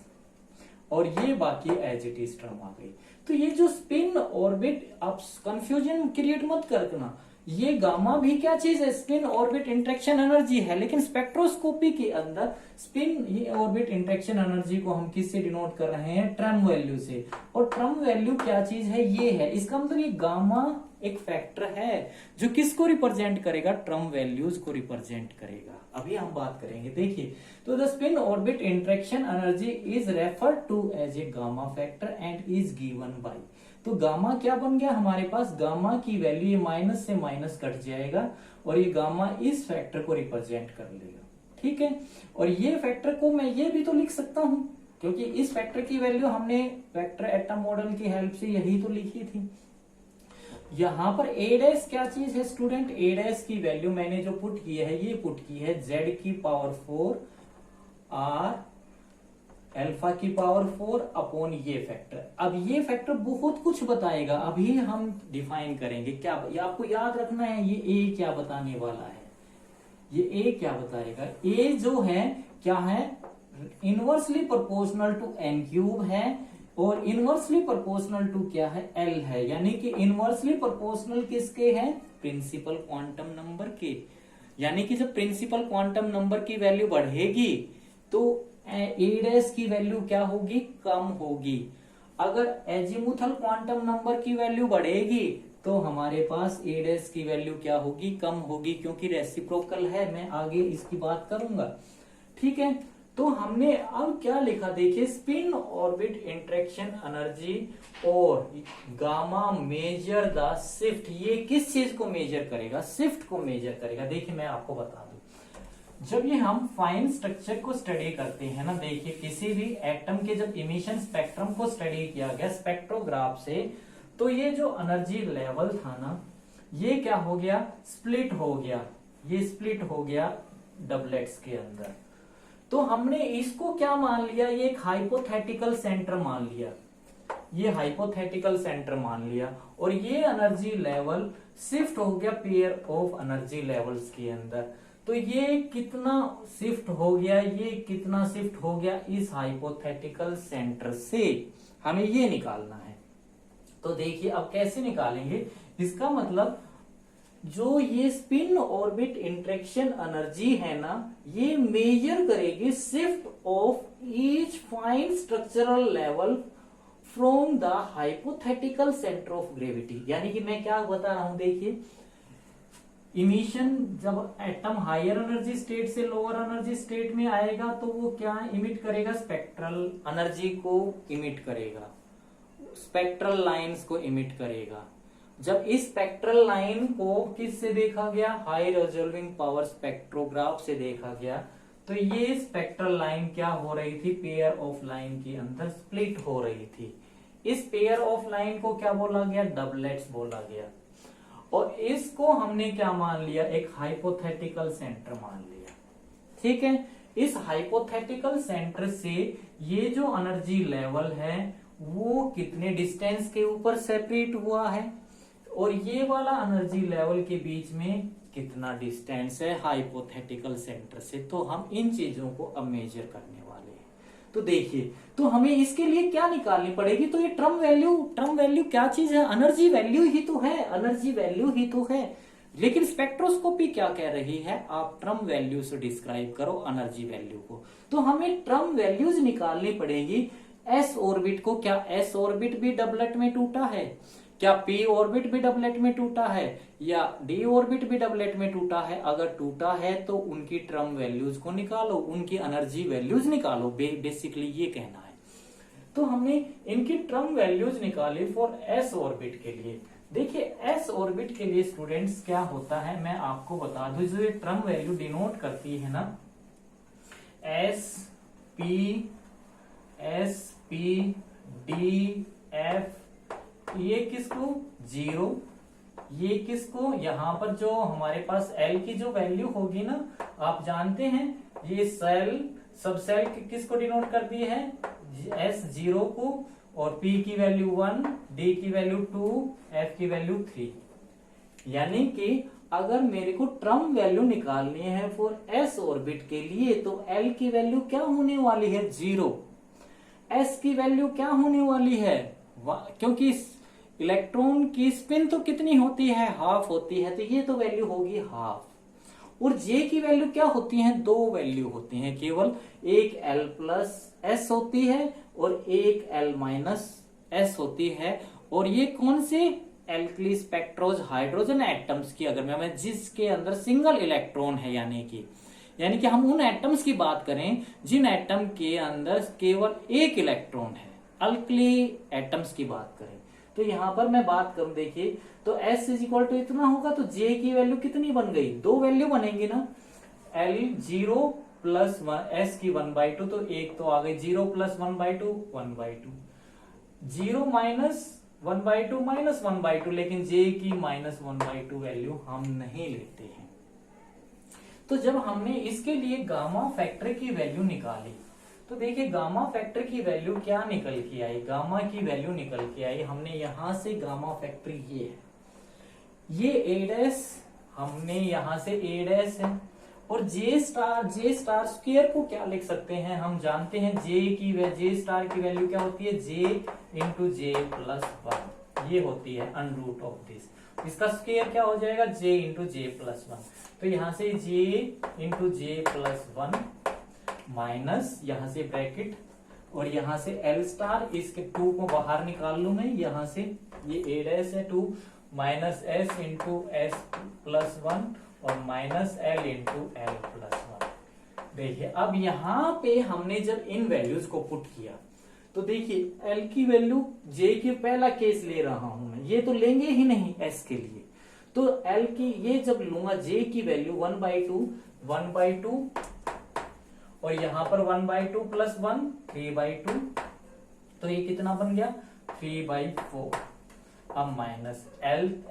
और ये बाकी एज इट इज टर्म आ गई। तो ये जो स्पिन ऑर्बिट, आप कंफ्यूजन क्रिएट मत करना, ये गामा भी क्या चीज है, स्पिन ऑर्बिट इंटरेक्शन एनर्जी है, लेकिन स्पेक्ट्रोस्कोपी के अंदर स्पिन ऑर्बिट इंटरेक्शन एनर्जी को हम किससे डिनोट कर रहे हैं, ट्रम वैल्यू से। और ट्रम वैल्यू क्या चीज है, ये है। इसका मतलब ये गामा एक फैक्टर है जो किसको रिप्रेजेंट करेगा, ट्रम वैल्यूज को रिप्रेजेंट करेगा। अभी हम बात करेंगे, देखिए। तो the spin orbit interaction energy is referred to as a gamma factor and is given by, तो गामा क्या बन गया हमारे पास, गामा की वैल्यू ये माइनस से माइनस कट जाएगा और ये गामा इस फैक्टर को रिप्रेजेंट कर लेगा, ठीक है। और ये फैक्टर को मैं ये भी तो लिख सकता हूं, क्योंकि इस फैक्टर की वैल्यू हमने वेक्टर एटम मॉडल की हेल्प से यही तो लिखी थी। यहां पर ए डैश क्या चीज है स्टूडेंट, ए डैश की वैल्यू मैंने जो पुट की है, ये पुट की है z की पावर 4 r अल्फा की पावर 4 अपॉन ये फैक्टर। अब ये फैक्टर बहुत कुछ बताएगा, अभी हम डिफाइन करेंगे क्या, ये आपको याद रखना है, ये ए क्या बताने वाला है, ये ए क्या बताएगा। ए जो है क्या है, inversely proportional to n cube है, और इनवर्सली प्रोपोर्शनल टू क्या है, एल है। यानी कि इनवर्सली प्रोपोर्शनल किसके हैं, प्रिंसिपल क्वांटम नंबर के। यानी कि जब प्रिंसिपल क्वांटम नंबर की वैल्यू बढ़ेगी तो ए डैश की वैल्यू क्या होगी, कम होगी। अगर एजीमुथल क्वांटम नंबर की वैल्यू बढ़ेगी तो हमारे पास ए डैश की वैल्यू क्या होगी, कम होगी, क्योंकि रेसिप्रोकल है। मैं आगे इसकी बात करूंगा, ठीक है। तो हमने अब क्या लिखा, देखिए, स्पिन ऑर्बिट इंटरेक्शन एनर्जी और गामा मेजर द शिफ्ट। ये किस चीज को मेजर करेगा, शिफ्ट को मेजर करेगा। देखिए मैं आपको बता दूं, जब ये हम फाइन स्ट्रक्चर को स्टडी करते हैं ना, देखिए किसी भी एटम के जब इमिशन स्पेक्ट्रम को स्टडी किया गया स्पेक्ट्रोग्राफ से, तो ये जो एनर्जी लेवल था ना, ये क्या हो गया, स्प्लिट हो गया, ये स्प्लिट हो गया डबलेट्स के अंदर। तो हमने इसको क्या मान लिया, ये एक हाइपोथेटिकल सेंटर मान लिया, ये हाइपोथेटिकल सेंटर मान लिया, और ये एनर्जी लेवल शिफ्ट हो गया पेयर ऑफ एनर्जी लेवल्स के अंदर। तो ये कितना शिफ्ट हो गया, ये कितना शिफ्ट हो गया इस हाइपोथेटिकल सेंटर से, हमें ये निकालना है। तो देखिए अब कैसे निकालेंगे, इसका मतलब जो ये स्पिन ऑर्बिट इंटरेक्शन एनर्जी है ना, ये मेजर करेगी shift of each fine structural level from the hypothetical centre of gravity. यानी कि मैं क्या बता रहा हूं, देखिए, इमिशन जब एटम हायर एनर्जी स्टेट से लोअर एनर्जी स्टेट में आएगा तो वो क्या इमिट करेगा, स्पेक्ट्रल एनर्जी को इमिट करेगा, स्पेक्ट्रल लाइंस को इमिट करेगा। जब इस स्पेक्ट्रल लाइन को किससे देखा गया, हाई रिजॉल्विंग पावर स्पेक्ट्रोग्राफ से देखा गया, तो ये स्पेक्ट्रल लाइन क्या हो रही थी, पेयर ऑफ लाइन के अंदर स्प्लिट हो रही थी। इस पेयर ऑफ लाइन को क्या बोला गया, डबलेट्स बोला गया, और इसको हमने क्या मान लिया, एक हाइपोथेटिकल सेंटर मान लिया, ठीक है। इस हाइपोथेटिकल सेंटर से ये जो एनर्जी लेवल है वो कितने डिस्टेंस के ऊपर सेपरेट हुआ है, और ये वाला एनर्जी लेवल के बीच में कितना डिस्टेंस है हाइपोथेटिकल सेंटर से। तो हम इन चीजों को अब मेजर करने वाले हैं। तो देखिए, तो हमें इसके लिए क्या निकालनी पड़ेगी, तो ये ट्रम वैल्यू क्या चीज है, एनर्जी वैल्यू ही तो है, एनर्जी वैल्यू ही तो है। लेकिन स्पेक्ट्रोस्कोपी क्या कह रही है, आप ट्रम वैल्यू से डिस्क्राइब करो एनर्जी वैल्यू को। तो हमें ट्रम वैल्यूज निकालनी पड़ेगी। एस ऑर्बिट को, क्या एस ऑर्बिट भी डबलेट में टूटा है, क्या पी ऑर्बिट भी डबलेट में टूटा है, या डी ऑर्बिट भी डबलेट में टूटा है। अगर टूटा है तो उनकी ट्रम वैल्यूज को निकालो, उनकी एनर्जी वैल्यूज निकालो, बेसिकली ये कहना है। तो हमने इनकी ट्रम वैल्यूज निकाली फॉर एस ऑर्बिट के लिए। देखिए एस ऑर्बिट के लिए स्टूडेंट्स क्या होता है, मैं आपको बता दूं, जो ये ट्रम वैल्यू डिनोट करती है ना, एस पी डी एफ ये किसको 0, ये किसको, यहाँ पर जो हमारे पास L की जो वैल्यू होगी ना, आप जानते हैं ये सेल सब सेल किसको डिनोट करती है, S0 को, और P की वैल्यू 1, D की वैल्यू 2, F की वैल्यू 3। यानी कि अगर मेरे को ट्रम वैल्यू निकालनी है फॉर S ऑर्बिट के लिए, तो L की वैल्यू क्या होने वाली है 0, S की वैल्यू क्या होने वाली है, क्योंकि इलेक्ट्रॉन की स्पिन तो कितनी होती है, हाफ होती है, तो ये तो वैल्यू होगी हाफ। और J की वैल्यू क्या होती है, 2 वैल्यू होती हैं केवल, एक L प्लस S होती है और एक L माइनस S होती है। और ये कौन से एल्कली स्पेक्ट्रोज हाइड्रोजन एटम्स की, अगर मैं जिसके अंदर सिंगल इलेक्ट्रॉन है, यानी कि हम उन एटम्स की बात करें जिन एटम के अंदर केवल एक इलेक्ट्रॉन है, अल्कली एटम्स की बात करें, तो यहां पर मैं बात करूं, देखिए तो S इज इक्वल टू इतना होगा, तो J की वैल्यू कितनी बन गई, 2 वैल्यू बनेंगी ना, L0 प्लस S की 1/2, तो एक तो आ गई 0 प्लस 1/2 1/2, 0 माइनस 1/2 माइनस 1/2, लेकिन J की माइनस 1/2 वैल्यू हम नहीं लेते हैं। तो जब हमने इसके लिए गामा फैक्टर की वैल्यू निकाली, तो देखिए गामा फैक्टर की वैल्यू क्या निकल के आई, गामा की वैल्यू निकल के आई, हमने यहां से गामा फैक्टर ये A' हमने यहां से A' है, और J स्टार स्क्वायर को क्या लिख सकते हैं, हम जानते हैं J स्टार की वैल्यू क्या होती है, J इंटू J प्लस 1, ये होती है अंडर रूट ऑफ दिस, इसका स्क्वायर क्या हो जाएगा, J इंटू J प्लस 1, तो यहां से J into J plus 1 minus यहां से ब्रैकेट, और यहां से L स्टार, इसके 2 को बाहर निकाल लू मैं, यहां से ये A' है 2 minus S into S plus 1 और minus L into L plus 1। देखिए अब यहां पे हमने जब इन वैल्यूज को पुट किया, तो देखिए L की वैल्यू, J की पहला केस ले रहा हूं मैं, ये तो लेंगे ही नहीं S के लिए, तो L की ये जब लूंगा J की वैल्यू 1/2 और यहां पर 1/2 प्लस 1 3/2, तो ये कितना बन गया 3/4। अब माइनस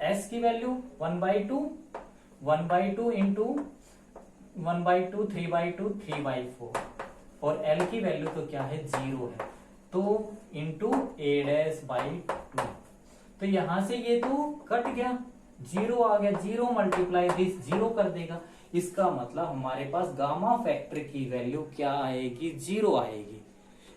S की वैल्यू 1/2 इंटू 1/2 3/2 3/4, और L की वैल्यू तो क्या है 0 है, तो इंटू A'/2, तो यहां से ये तो कट गया, 0 आ गया, 0 मल्टीप्लाई दिस 0 कर देगा, इसका मतलब हमारे पास गामा फैक्टर की वैल्यू क्या आएगी, 0 आएगी।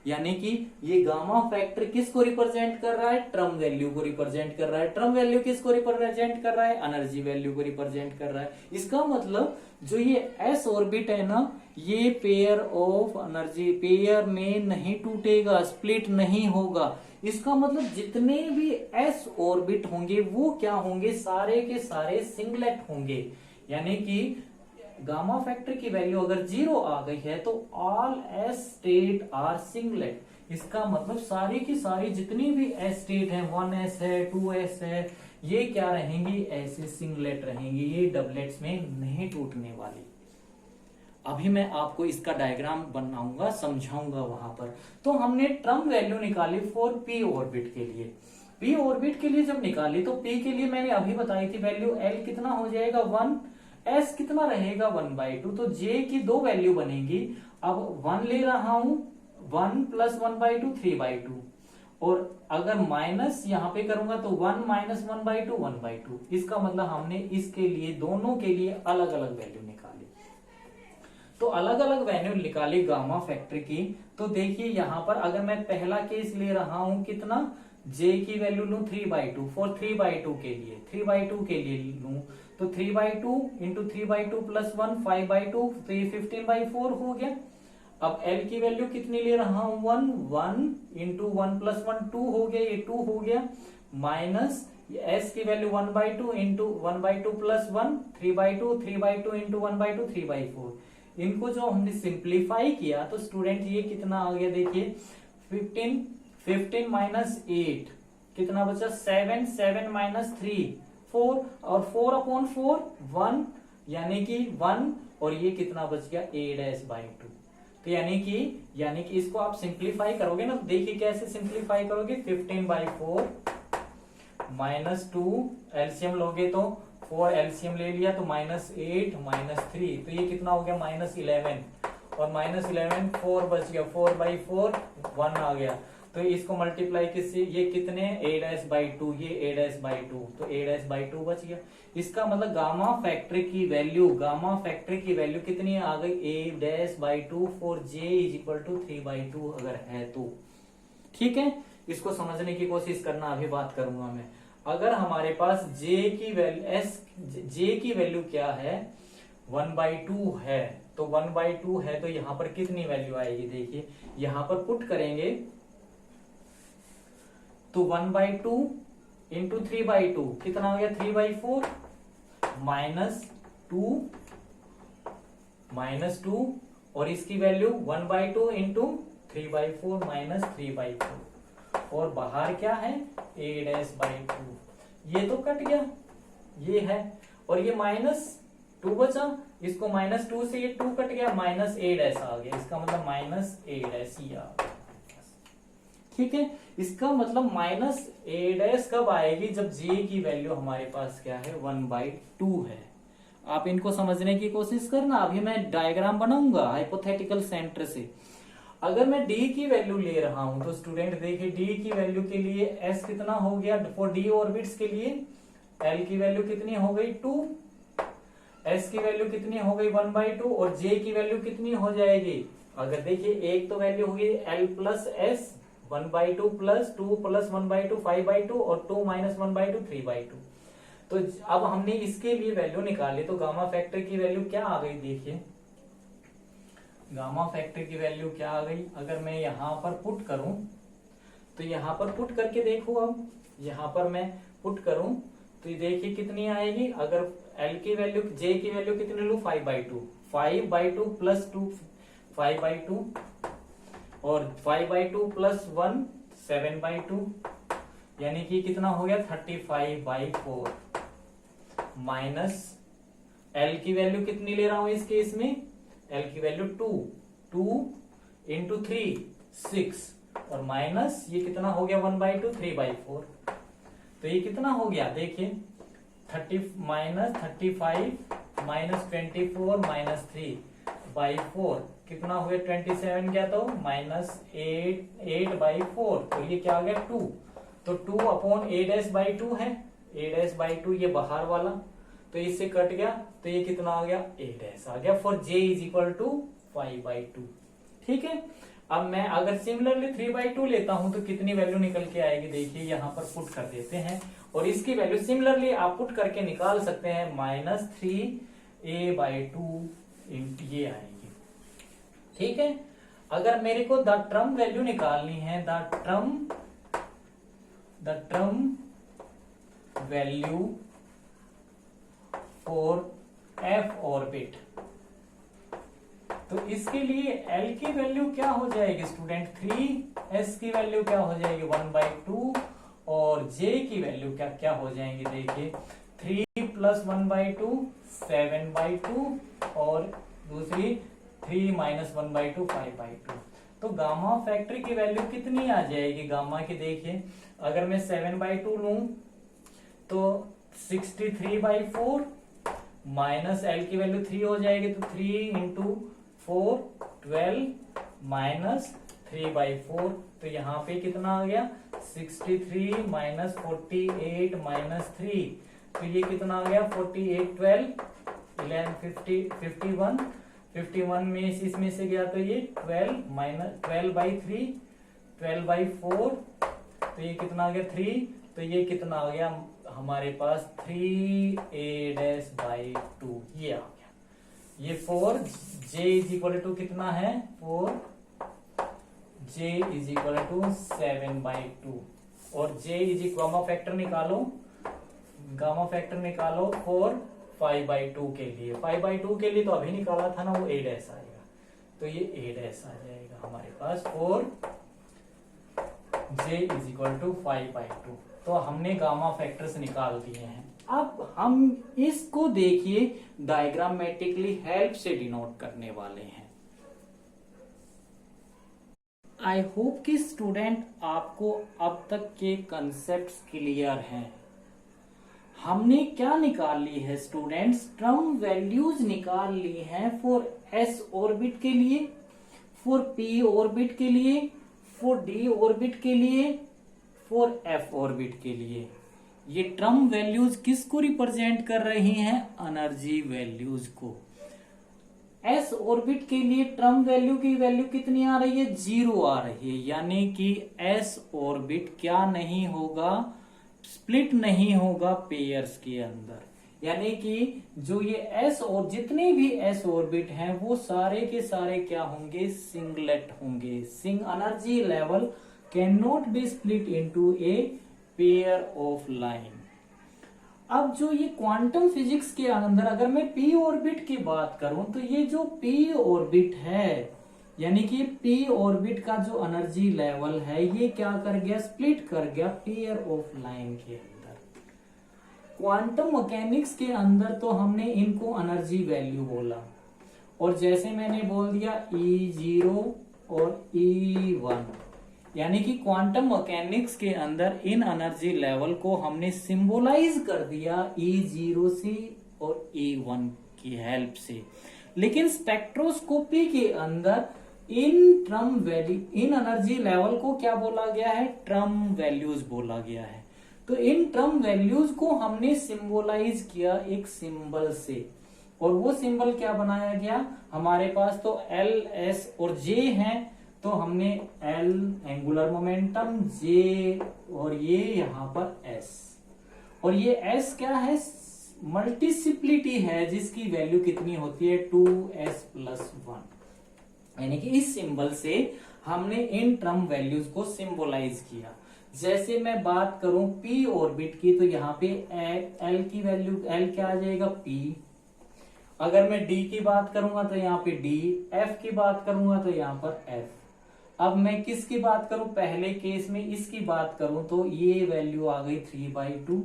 यानी कि ये गामा फैक्टर किसको रिप्रेजेंट कर रहा है, ट्रम वैल्यू को रिप्रेजेंट कर रहा है, ट्रम वैल्यू किसको रिप्रेजेंट कर रहा है, एनर्जी वैल्यू को रिप्रेजेंट कर रहा है। इसका मतलब जो ये S ऑर्बिट है ना, ये पेयर ऑफ एनर्जी पेयर में नहीं टूटेगा, स्प्लिट नहीं होगा, इसका मतलब जितने भी S ऑर्बिट होंगे वो क्या होंगे, सारे के सारे सिंगलेट होंगे। यानी कि गामा फैक्टर की वैल्यू अगर 0 आ गई है तो all S state are singlet, इसका मतलब सारी की सारी जितनी भी S स्टेट है, 1S है 2S है, ये क्या रहेंगी, ऐसे सिंगलेट रहेंगी, ये डबलेट्स में नहीं टूटने वाली। अभी मैं आपको इसका डायग्राम बनाऊंगा, समझाऊंगा वहां पर। तो हमने ट्रम वैल्यू निकाली फॉर P ऑर्बिट के लिए, P ऑर्बिट के लिए जब निकाली तो P के लिए मैंने अभी बताई थी वैल्यू, L कितना हो जाएगा 1, S कितना रहेगा 1/2, तो J की 2 वैल्यू बनेगी। अब 1 ले रहा हूं, 1 प्लस 1/2 3/2, और अगर माइनस यहां पे करूंगा तो 1 माइनस 1/2 1/2, इसका मतलब हमने इसके लिए दोनों के लिए अलग अलग वैल्यू निकाली। तो अलग अलग वैल्यू निकाली गामा फैक्टर की। तो देखिए यहां पर अगर मैं पहला केस ले रहा हूं, कितना, J की वैल्यू लू 3/2, फॉर 3/2 के लिए 3/2 के लिए लू, तो 3/2 इंटू 3/2 प्लस 1 5/2, तो ये 15/4 हो गया। अब L की वैल्यू कितनी ले रहा हूं 1 इंटू 1 प्लस 1 2 हो गया, ये 2 हो गया, माइनस S की वैल्यू 1/2 इंटू 1/2 प्लस 1 3/2 3/2 इंटू 1/2 3/4। इनको जो हमने सिंप्लीफाई किया तो स्टूडेंट ये कितना आ गया, देखिए 15 माइनस 8 कितना बचा 7 7 माइनस 3 4, और 4/4 1, यानी कि 1, और ये कितना बच गया A'/2। तो यानी कि इसको आप सिंप्लीफाई करोगे ना, देखिए कैसे सिंप्लीफाई करोगे, 15/4 -2, एलसीएम लोगे तो 4 एलसीएम ले लिया तो -8 -3, तो ये कितना हो गया -11, और -11 4 बच गया, 4/4 1 आ गया, तो इसको मल्टीप्लाई किससे, ये कितने a'/2, ये a'/2, तो a'/2 बच गया। इसका मतलब गामा फैक्टर की वैल्यू कितनी आ गई, a'/2 फॉर j = 3/2 अगर है तो। ठीक है, इसको समझने की कोशिश करना, अभी बात करूंगा मैं। अगर हमारे पास j की वैल्यू क्या है, 1/2 है, तो 1/2 है तो यहां पर कितनी वैल्यू आएगी, देखिए यहां पर पुट करेंगे तो 1/2 इंटू 3/2 कितना हो गया, 3/4 -2 और इसकी वैल्यू 1/2 इंटू 3/4 -3/4, और बाहर क्या है a'/2, ये तो कट गया, ये है, और ये -2 बचा, इसको -2 से ये 2 कट गया, -a' आ गया, इसका मतलब -a' ही आ गया। ठीक है, इसका मतलब -a' कब आएगी, जब j की वैल्यू हमारे पास क्या है, 1/2 है। आप इनको समझने की कोशिश करना, अभी मैं डायग्राम बनाऊंगा हाइपोथेटिकल सेंटर से। अगर मैं d की वैल्यू ले रहा हूं तो स्टूडेंट देखिए, d की वैल्यू के लिए s कितना हो गया, फॉर d ऑर्बिट्स के लिए l की वैल्यू कितनी हो गई 2, s की वैल्यू कितनी हो गई 1/2, और j की वैल्यू कितनी हो जाएगी, अगर देखिए एक तो वैल्यू होगी l plus s 1/2 plus 2 plus 1/2 5/2 और 2 - 1/2 3/2। तो अब हमने इसके लिए वैल्यू निकाली, तो गामा फैक्टर की वैल्यू क्या आ गई, देखिए गामा फैक्टर की वैल्यू क्या आ गई, अगर मैं यहां पर पुट करूं तो यहां पर पुट करके देखो, अब यहां पर मैं पुट करूं तो ये देखिए कितनी आएगी, अगर l की वैल्यू j की वैल्यू कितनी लू 5/2 प्लस 2 5/2 और 5/2 प्लस 1 7/2, यानी कि कितना हो गया 35/4 माइनस l की वैल्यू कितनी ले रहा हूं इस केस में, l की वैल्यू 2 इंटू 3 6 और माइनस ये कितना हो गया 1/2 3/4, तो ये कितना हो गया देखिए 35 माइनस 24 माइनस 3/4 कितना हो गया 27, क्या तो -8/4, तो ये क्या आ गया 2, तो 2/a'/2 है, a'/2 ये बाहर वाला, तो इससे कट गया, तो ये कितना आ गया a' आ गया, फॉर j = 5/2। ठीक है, अब मैं अगर सिमिलरली 3/2 लेता हूं तो कितनी वैल्यू निकल के आएगी, देखिए यहां पर पुट कर देते हैं, और इसकी वैल्यू सिमिलरली आप पुट करके निकाल सकते हैं, -3a/2 ये आएगी। ठीक है, अगर मेरे को द ट्रम वैल्यू निकालनी है, the term value for f orbit, तो इसके लिए l की वैल्यू क्या हो जाएगी स्टूडेंट 3, s की वैल्यू क्या हो जाएगी 1/2 और j की वैल्यू क्या हो जाएंगी, देखिए 3 प्लस 1/2 7/2 और दूसरी 3 माइनस 1/2 5/2, तो गामा फैक्टर की वैल्यू कितनी आ जाएगी गामा की, देखिए अगर मैं 7/2 लूं तो 63/4 माइनस l की वैल्यू 3 हो जाएगी, तो 3 इंटू 4 12 माइनस 3/4, तो यहाँ पे कितना आ गया 63 माइनस 48 माइनस 3, तो ये कितना आ गया 48 12 11 50 51 में इसमें से गया तो ये 12 माइनस 12/3 12/4, तो ये कितना आ गया 3, तो ये कितना आ गया हमारे पास 3a'/2 ये आ गया, ये 4 j = कितना है 4 j = 7/2 और j गामा फैक्टर निकालो 4 5/2 के लिए, 5/2 के लिए तो अभी निकाला था ना, वो a' आएगा, तो ये a' आ जाएगा हमारे पास 4 j = 5/2, तो हमने गामा फैक्टर्स निकाल दिए हैं। अब हम इसको देखिए डायग्रामेटिकली हेल्प से डिनोट करने वाले हैं। आई होप कि स्टूडेंट आपको अब तक के कंसेप्ट्स क्लियर हैं। हमने क्या निकाल ली है स्टूडेंट्स, ट्रम वैल्यूज निकाल ली हैं फॉर एस ऑर्बिट के लिए, फॉर पी ऑर्बिट के लिए, फॉर डी ऑर्बिट के लिए, फॉर एफ ऑर्बिट के लिए। ये ट्रम वैल्यूज किसको रिप्रेजेंट कर रही हैं, एनर्जी वैल्यूज को। एस ऑर्बिट के लिए ट्रम वैल्यू की वैल्यू कितनी आ रही है, 0 आ रही है, यानी कि एस ऑर्बिट क्या नहीं होगा, स्प्लिट नहीं होगा पेयर्स के अंदर, यानी कि जो ये एस और जितने भी एस ऑर्बिट हैं वो सारे के सारे क्या होंगे, सिंगलेट होंगे। Single energy level can not be split into a pair of line. अब जो ये क्वांटम फिजिक्स के अंदर अगर मैं पी ऑर्बिट की बात करूं तो ये जो पी ऑर्बिट है, यानी कि पी ऑर्बिट का जो एनर्जी लेवल है ये क्या कर गया, स्प्लिट कर गया पेयर ऑफ लाइन के अंदर। क्वांटम मैकेनिक्स के अंदर तो हमने इनको एनर्जी वैल्यू बोला, और जैसे मैंने बोल दिया E0 और E1, यानी कि क्वांटम मैकेनिक्स के अंदर इन एनर्जी लेवल को हमने सिंबलाइज कर दिया E0 से और E1 की हेल्प से। लेकिन स्पेक्ट्रोस्कोपी के अंदर in term value, in energy level को क्या बोला गया है, ट्रम वैल्यूज बोला गया है। तो इन ट्रम वैल्यूज को हमने सिंबलाइज किया एक सिंबल से, और वो सिंबल क्या बनाया गया, हमारे पास तो L, S और J हैं, तो हमने L एंगुलर मोमेंटम, J और ये यहां पर S, और ये S क्या है, मल्टीसिप्लिटी है जिसकी वैल्यू कितनी होती है 2s+1, यानी कि इस सिंबल से हमने इन ट्रम वैल्यूज को सिंबलाइज किया। जैसे मैं बात करूं p ऑर्बिट की, तो यहाँ पे L की वैल्यू L क्या आ जाएगा, P। अगर मैं D की बात करूंगा तो यहाँ पे D, F की बात करूंगा तो यहाँ पर F। अब मैं किसकी बात करूं, पहले केस में इसकी बात करूं तो ये वैल्यू आ गई 3/2,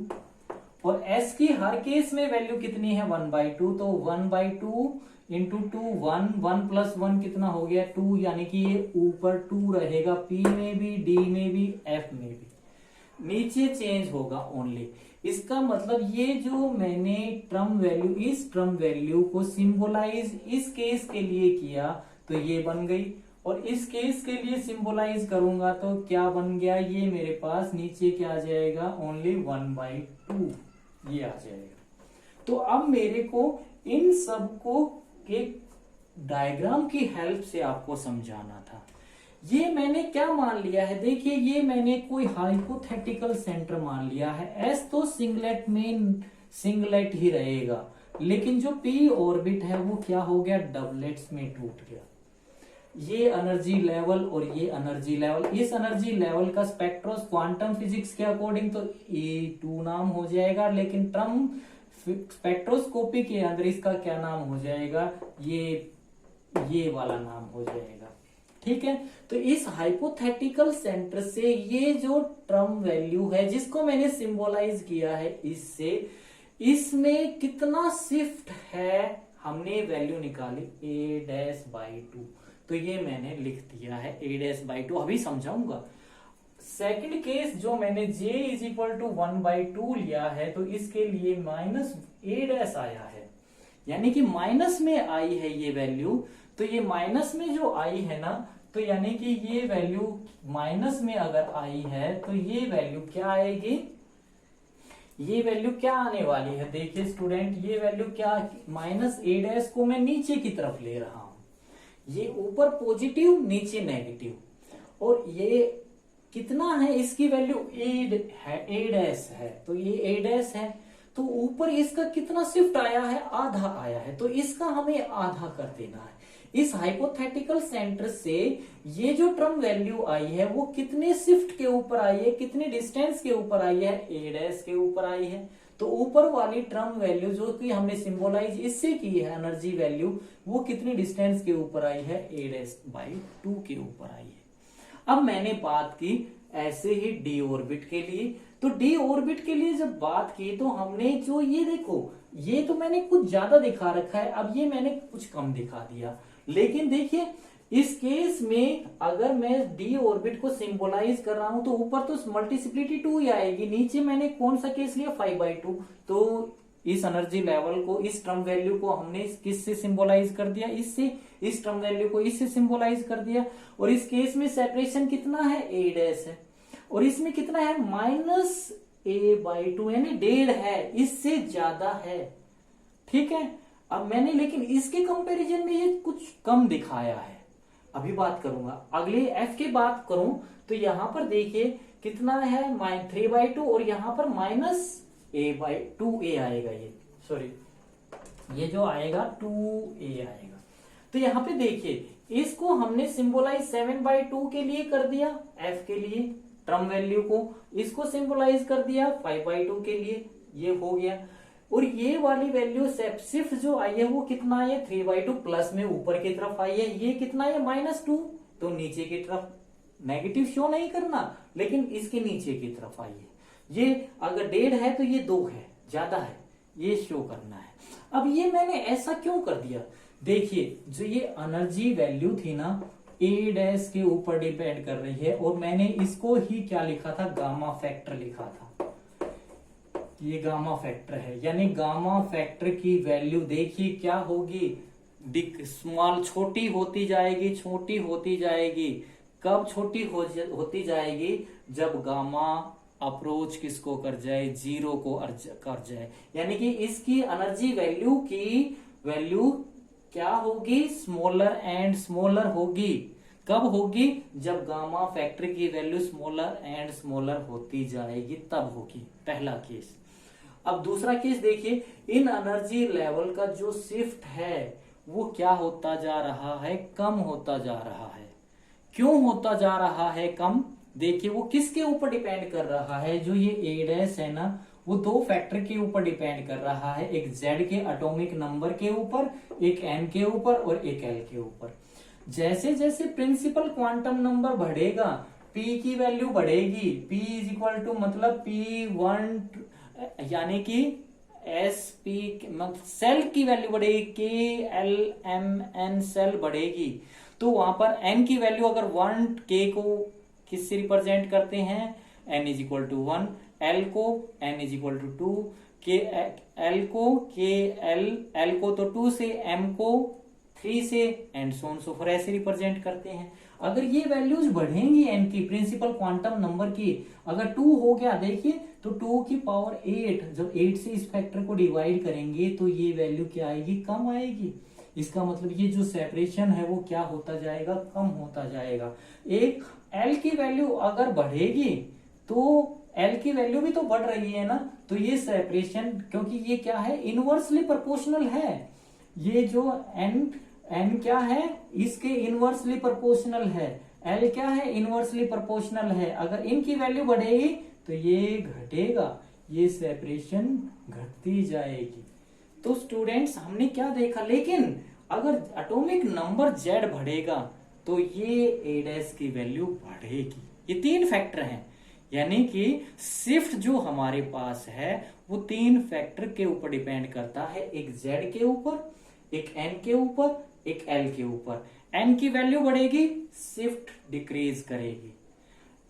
और S की हर केस में वैल्यू कितनी है 1/2, तो 1/2 इंटू 2 1, 1 + 1 कितना हो गया 2, यानी कि ये ऊपर 2 रहेगा, P में भी, D में भी, F में भी, नीचे चेंज होगा ओनली। इसका मतलब ये जो मैंने ट्रम वैल्यू, इस ट्रम वैल्यू को सिंबलाइज इस केस के लिए किया तो ये बन गई, और इस केस के लिए सिंबलाइज करूंगा तो क्या बन गया, ये मेरे पास नीचे क्या आ जाएगा, ओनली 1/2 ये आ जाएगा। तो अब मेरे को इन सब को एक डायग्राम की हेल्प से आपको समझाना था। ये मैंने क्या मान लिया है, देखिए ये मैंने कोई हाइपोथेटिकल सेंटर मान लिया है। एस तो सिंगलेट में सिंगलेट ही रहेगा, लेकिन जो पी ऑर्बिट है वो क्या हो गया, डबलेट्स में टूट गया। ये एनर्जी लेवल और ये एनर्जी लेवल, इस एनर्जी लेवल का स्पेक्ट्रोस क्वांटम फिजिक्स के अकॉर्डिंग तो E2 नाम हो जाएगा, लेकिन ट्रम स्पेक्ट्रोस्कोपी के अंदर इसका क्या नाम हो जाएगा, ये वाला नाम हो जाएगा। ठीक है, तो इस हाइपोथेटिकल सेंटर से ये जो ट्रम वैल्यू है जिसको मैंने सिंबलाइज किया है इससे, इसमें कितना शिफ्ट है हमने वैल्यू निकाली A'/2, तो ये मैंने लिख दिया है A'/2, अभी समझाऊंगा। सेकंड केस जो मैंने J = 1/2 लिया है, तो इसके लिए -A' आया है, यानी कि माइनस में आई है ये वैल्यू। तो ये माइनस में जो आई है ना, तो यानी कि ये वैल्यू माइनस में अगर आई है तो ये वैल्यू क्या आएगी, ये वैल्यू क्या आने वाली है, देखिए स्टूडेंट, ये वैल्यू क्या, -A' को मैं नीचे की तरफ ले रहा हूं, ये ऊपर पॉजिटिव नीचे नेगेटिव, और ये कितना है, इसकी वैल्यू A' है, तो ये A' है, तो ऊपर इसका कितना शिफ्ट आया है, आधा आया है, तो इसका हमें आधा कर देना है। इस हाइपोथेटिकल सेंटर से ये जो ट्रम वैल्यू आई है वो कितने शिफ्ट के ऊपर आई है, कितने डिस्टेंस के ऊपर आई है, A' के ऊपर आई है। तो ऊपर वाली ट्रम वैल्यू जो कि हमने सिंबलाइज इससे की है एनर्जी वैल्यू, वो कितनी डिस्टेंस के ऊपर आई है, A'/2 के ऊपर आई है। अब मैंने बात की ऐसे ही डी ऑर्बिट के लिए, तो डी ऑर्बिट के लिए जब बात की तो हमने जो ये देखो, ये तो मैंने कुछ ज्यादा दिखा रखा है, अब ये मैंने कुछ कम दिखा दिया, लेकिन देखिए इस केस में अगर मैं डी ऑर्बिट को सिंबलाइज कर रहा हूं तो ऊपर तो मल्टीप्लिसिटी 2 ही आएगी, नीचे मैंने कौन सा केस लिया 5/2। तो इस एनर्जी लेवल को, इस टर्म वैल्यू को हमने किससे सिंबलाइज कर दिया, इससे। इस टर्म वैल्यू को इससे सिंबलाइज कर दिया। और इस केस में सेपरेशन कितना है, a' है, और इसमें कितना है -a/2, यानी 1.5 है, इससे ज्यादा है। ठीक है, अब मैंने लेकिन इसके कंपैरिजन में ये कुछ कम दिखाया है। अभी बात करूंगा अगले f की बात करूं तो यहां पर देखिए कितना है 3/2 और यहां पर -a/2a आएगा, ये सॉरी ये जो आएगा 2a आएगा। तो यहां पे देखिए इसको हमने सिंबलाइज 7/2 के लिए कर दिया, f के लिए टर्म वैल्यू को, इसको सिंबलाइज कर दिया 5/2 के लिए, ये हो गया। और ये वाली वैल्यू सिर्फ जो आई है वो कितना है 3/2 प्लस में ऊपर की तरफ आई है, ये कितना है -2, तो नीचे की तरफ नेगेटिव शो नहीं करना, लेकिन इसके नीचे की तरफ आई है। ये अगर 1.5 है तो ये 2 है, ज्यादा है, ये शो करना है। अब ये मैंने ऐसा क्यों कर दिया, देखिए जो ये एनर्जी वैल्यू थी ना a' के ऊपर डिपेंड कर रही है, और मैंने इसको ही क्या लिखा था, गामा फैक्टर लिखा था। ये गामा फैक्टर है, यानी गामा फैक्टर की वैल्यू देखिए क्या होगी, स्मॉल छोटी होती जाएगी, छोटी होती जाएगी। कब छोटी होती जाएगी, जब गामा अप्रोच किसको कर जाए, 0 को कर जाए, यानी कि इसकी एनर्जी वैल्यू की वैल्यू क्या होगी, स्मॉलर एंड स्मॉलर होगी। कब होगी, जब गामा फैक्टर की वैल्यू स्मॉलर एंड स्मॉलर होती जाएगी, तब होगी, पहला केस। अब दूसरा केस देखिए, इन एनर्जी लेवल का जो शिफ्ट है वो क्या होता जा रहा है, कम होता जा रहा है। क्यों होता जा रहा है कम, देखिए वो किसके ऊपर डिपेंड कर रहा है, जो ये a' है ना, वो 2 फैक्टर के ऊपर डिपेंड कर रहा है, एक z के एटॉमिक नंबर के ऊपर, एक n के ऊपर और एक l के ऊपर। जैसे जैसे प्रिंसिपल क्वांटम नंबर बढ़ेगा, p की वैल्यू बढ़ेगी, p = मतलब p1, यानी कि sp सेल की वैल्यू बढ़ेगी, k-l-m-n सेल बढ़ेगी, तो वहां पर n की वैल्यू अगर 1, k को किससे रिप्रेजेंट करते हैं, n = 1, l को n = 2, l को l को तो 2 से, m को 3 से, and so on so for ऐसे रिप्रेजेंट करते हैं। अगर ये वैल्यूज बढ़ेंगी n की, प्रिंसिपल क्वांटम नंबर की, अगर 2 हो गया देखिए, तो 2 की पावर 8, जब 8 से इस फैक्टर को डिवाइड करेंगे तो ये वैल्यू क्या आएगी, कम आएगी। इसका मतलब ये जो सेपरेशन है वो क्या होता जाएगा, कम होता जाएगा। एक L की वैल्यू अगर बढ़ेगी तो L की वैल्यू भी तो बढ़ रही है ना, तो ये सेपरेशन, क्योंकि ये क्या है, इनवर्सली प्रोपोर्शनल है, ये जो n क्या है, इसके इनवर्सली प्रोपोर्शनल है, L क्या है, इनवर्सली प्रोपोर्शनल है। अगर इनकी वैल्यू बढ़ेगी तो ये घटेगा, ये सेपरेशन घटती जाएगी। तो स्टूडेंट्स हमने क्या देखा, लेकिन अगर एटॉमिक नंबर z बढ़ेगा तो ये a' की वैल्यू बढ़ेगी। ये 3 फैक्टर हैं, यानी कि शिफ्ट जो हमारे पास है वो 3 फैक्टर के ऊपर डिपेंड करता है, एक z के ऊपर, एक n के ऊपर, एक l के ऊपर। n की वैल्यू बढ़ेगी, शिफ्ट डिक्रीज करेगी,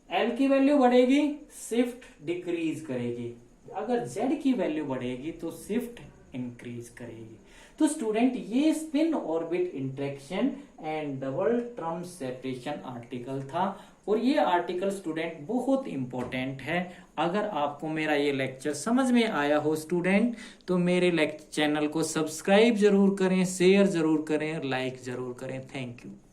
l की वैल्यू बढ़ेगी, शिफ्ट डिक्रीज करेगी। अगर z की वैल्यू बढ़ेगी तो शिफ्ट इंक्रीज करेगी। तो स्टूडेंट ये spin orbit interaction and double term separation article था, और ये आर्टिकल स्टूडेंट बहुत इंपॉर्टेंट है। अगर आपको मेरा ये लेक्चर समझ में आया हो स्टूडेंट, तो मेरे चैनल को सब्सक्राइब जरूर करें, शेयर जरूर करें, लाइक जरूर करें। Thank you.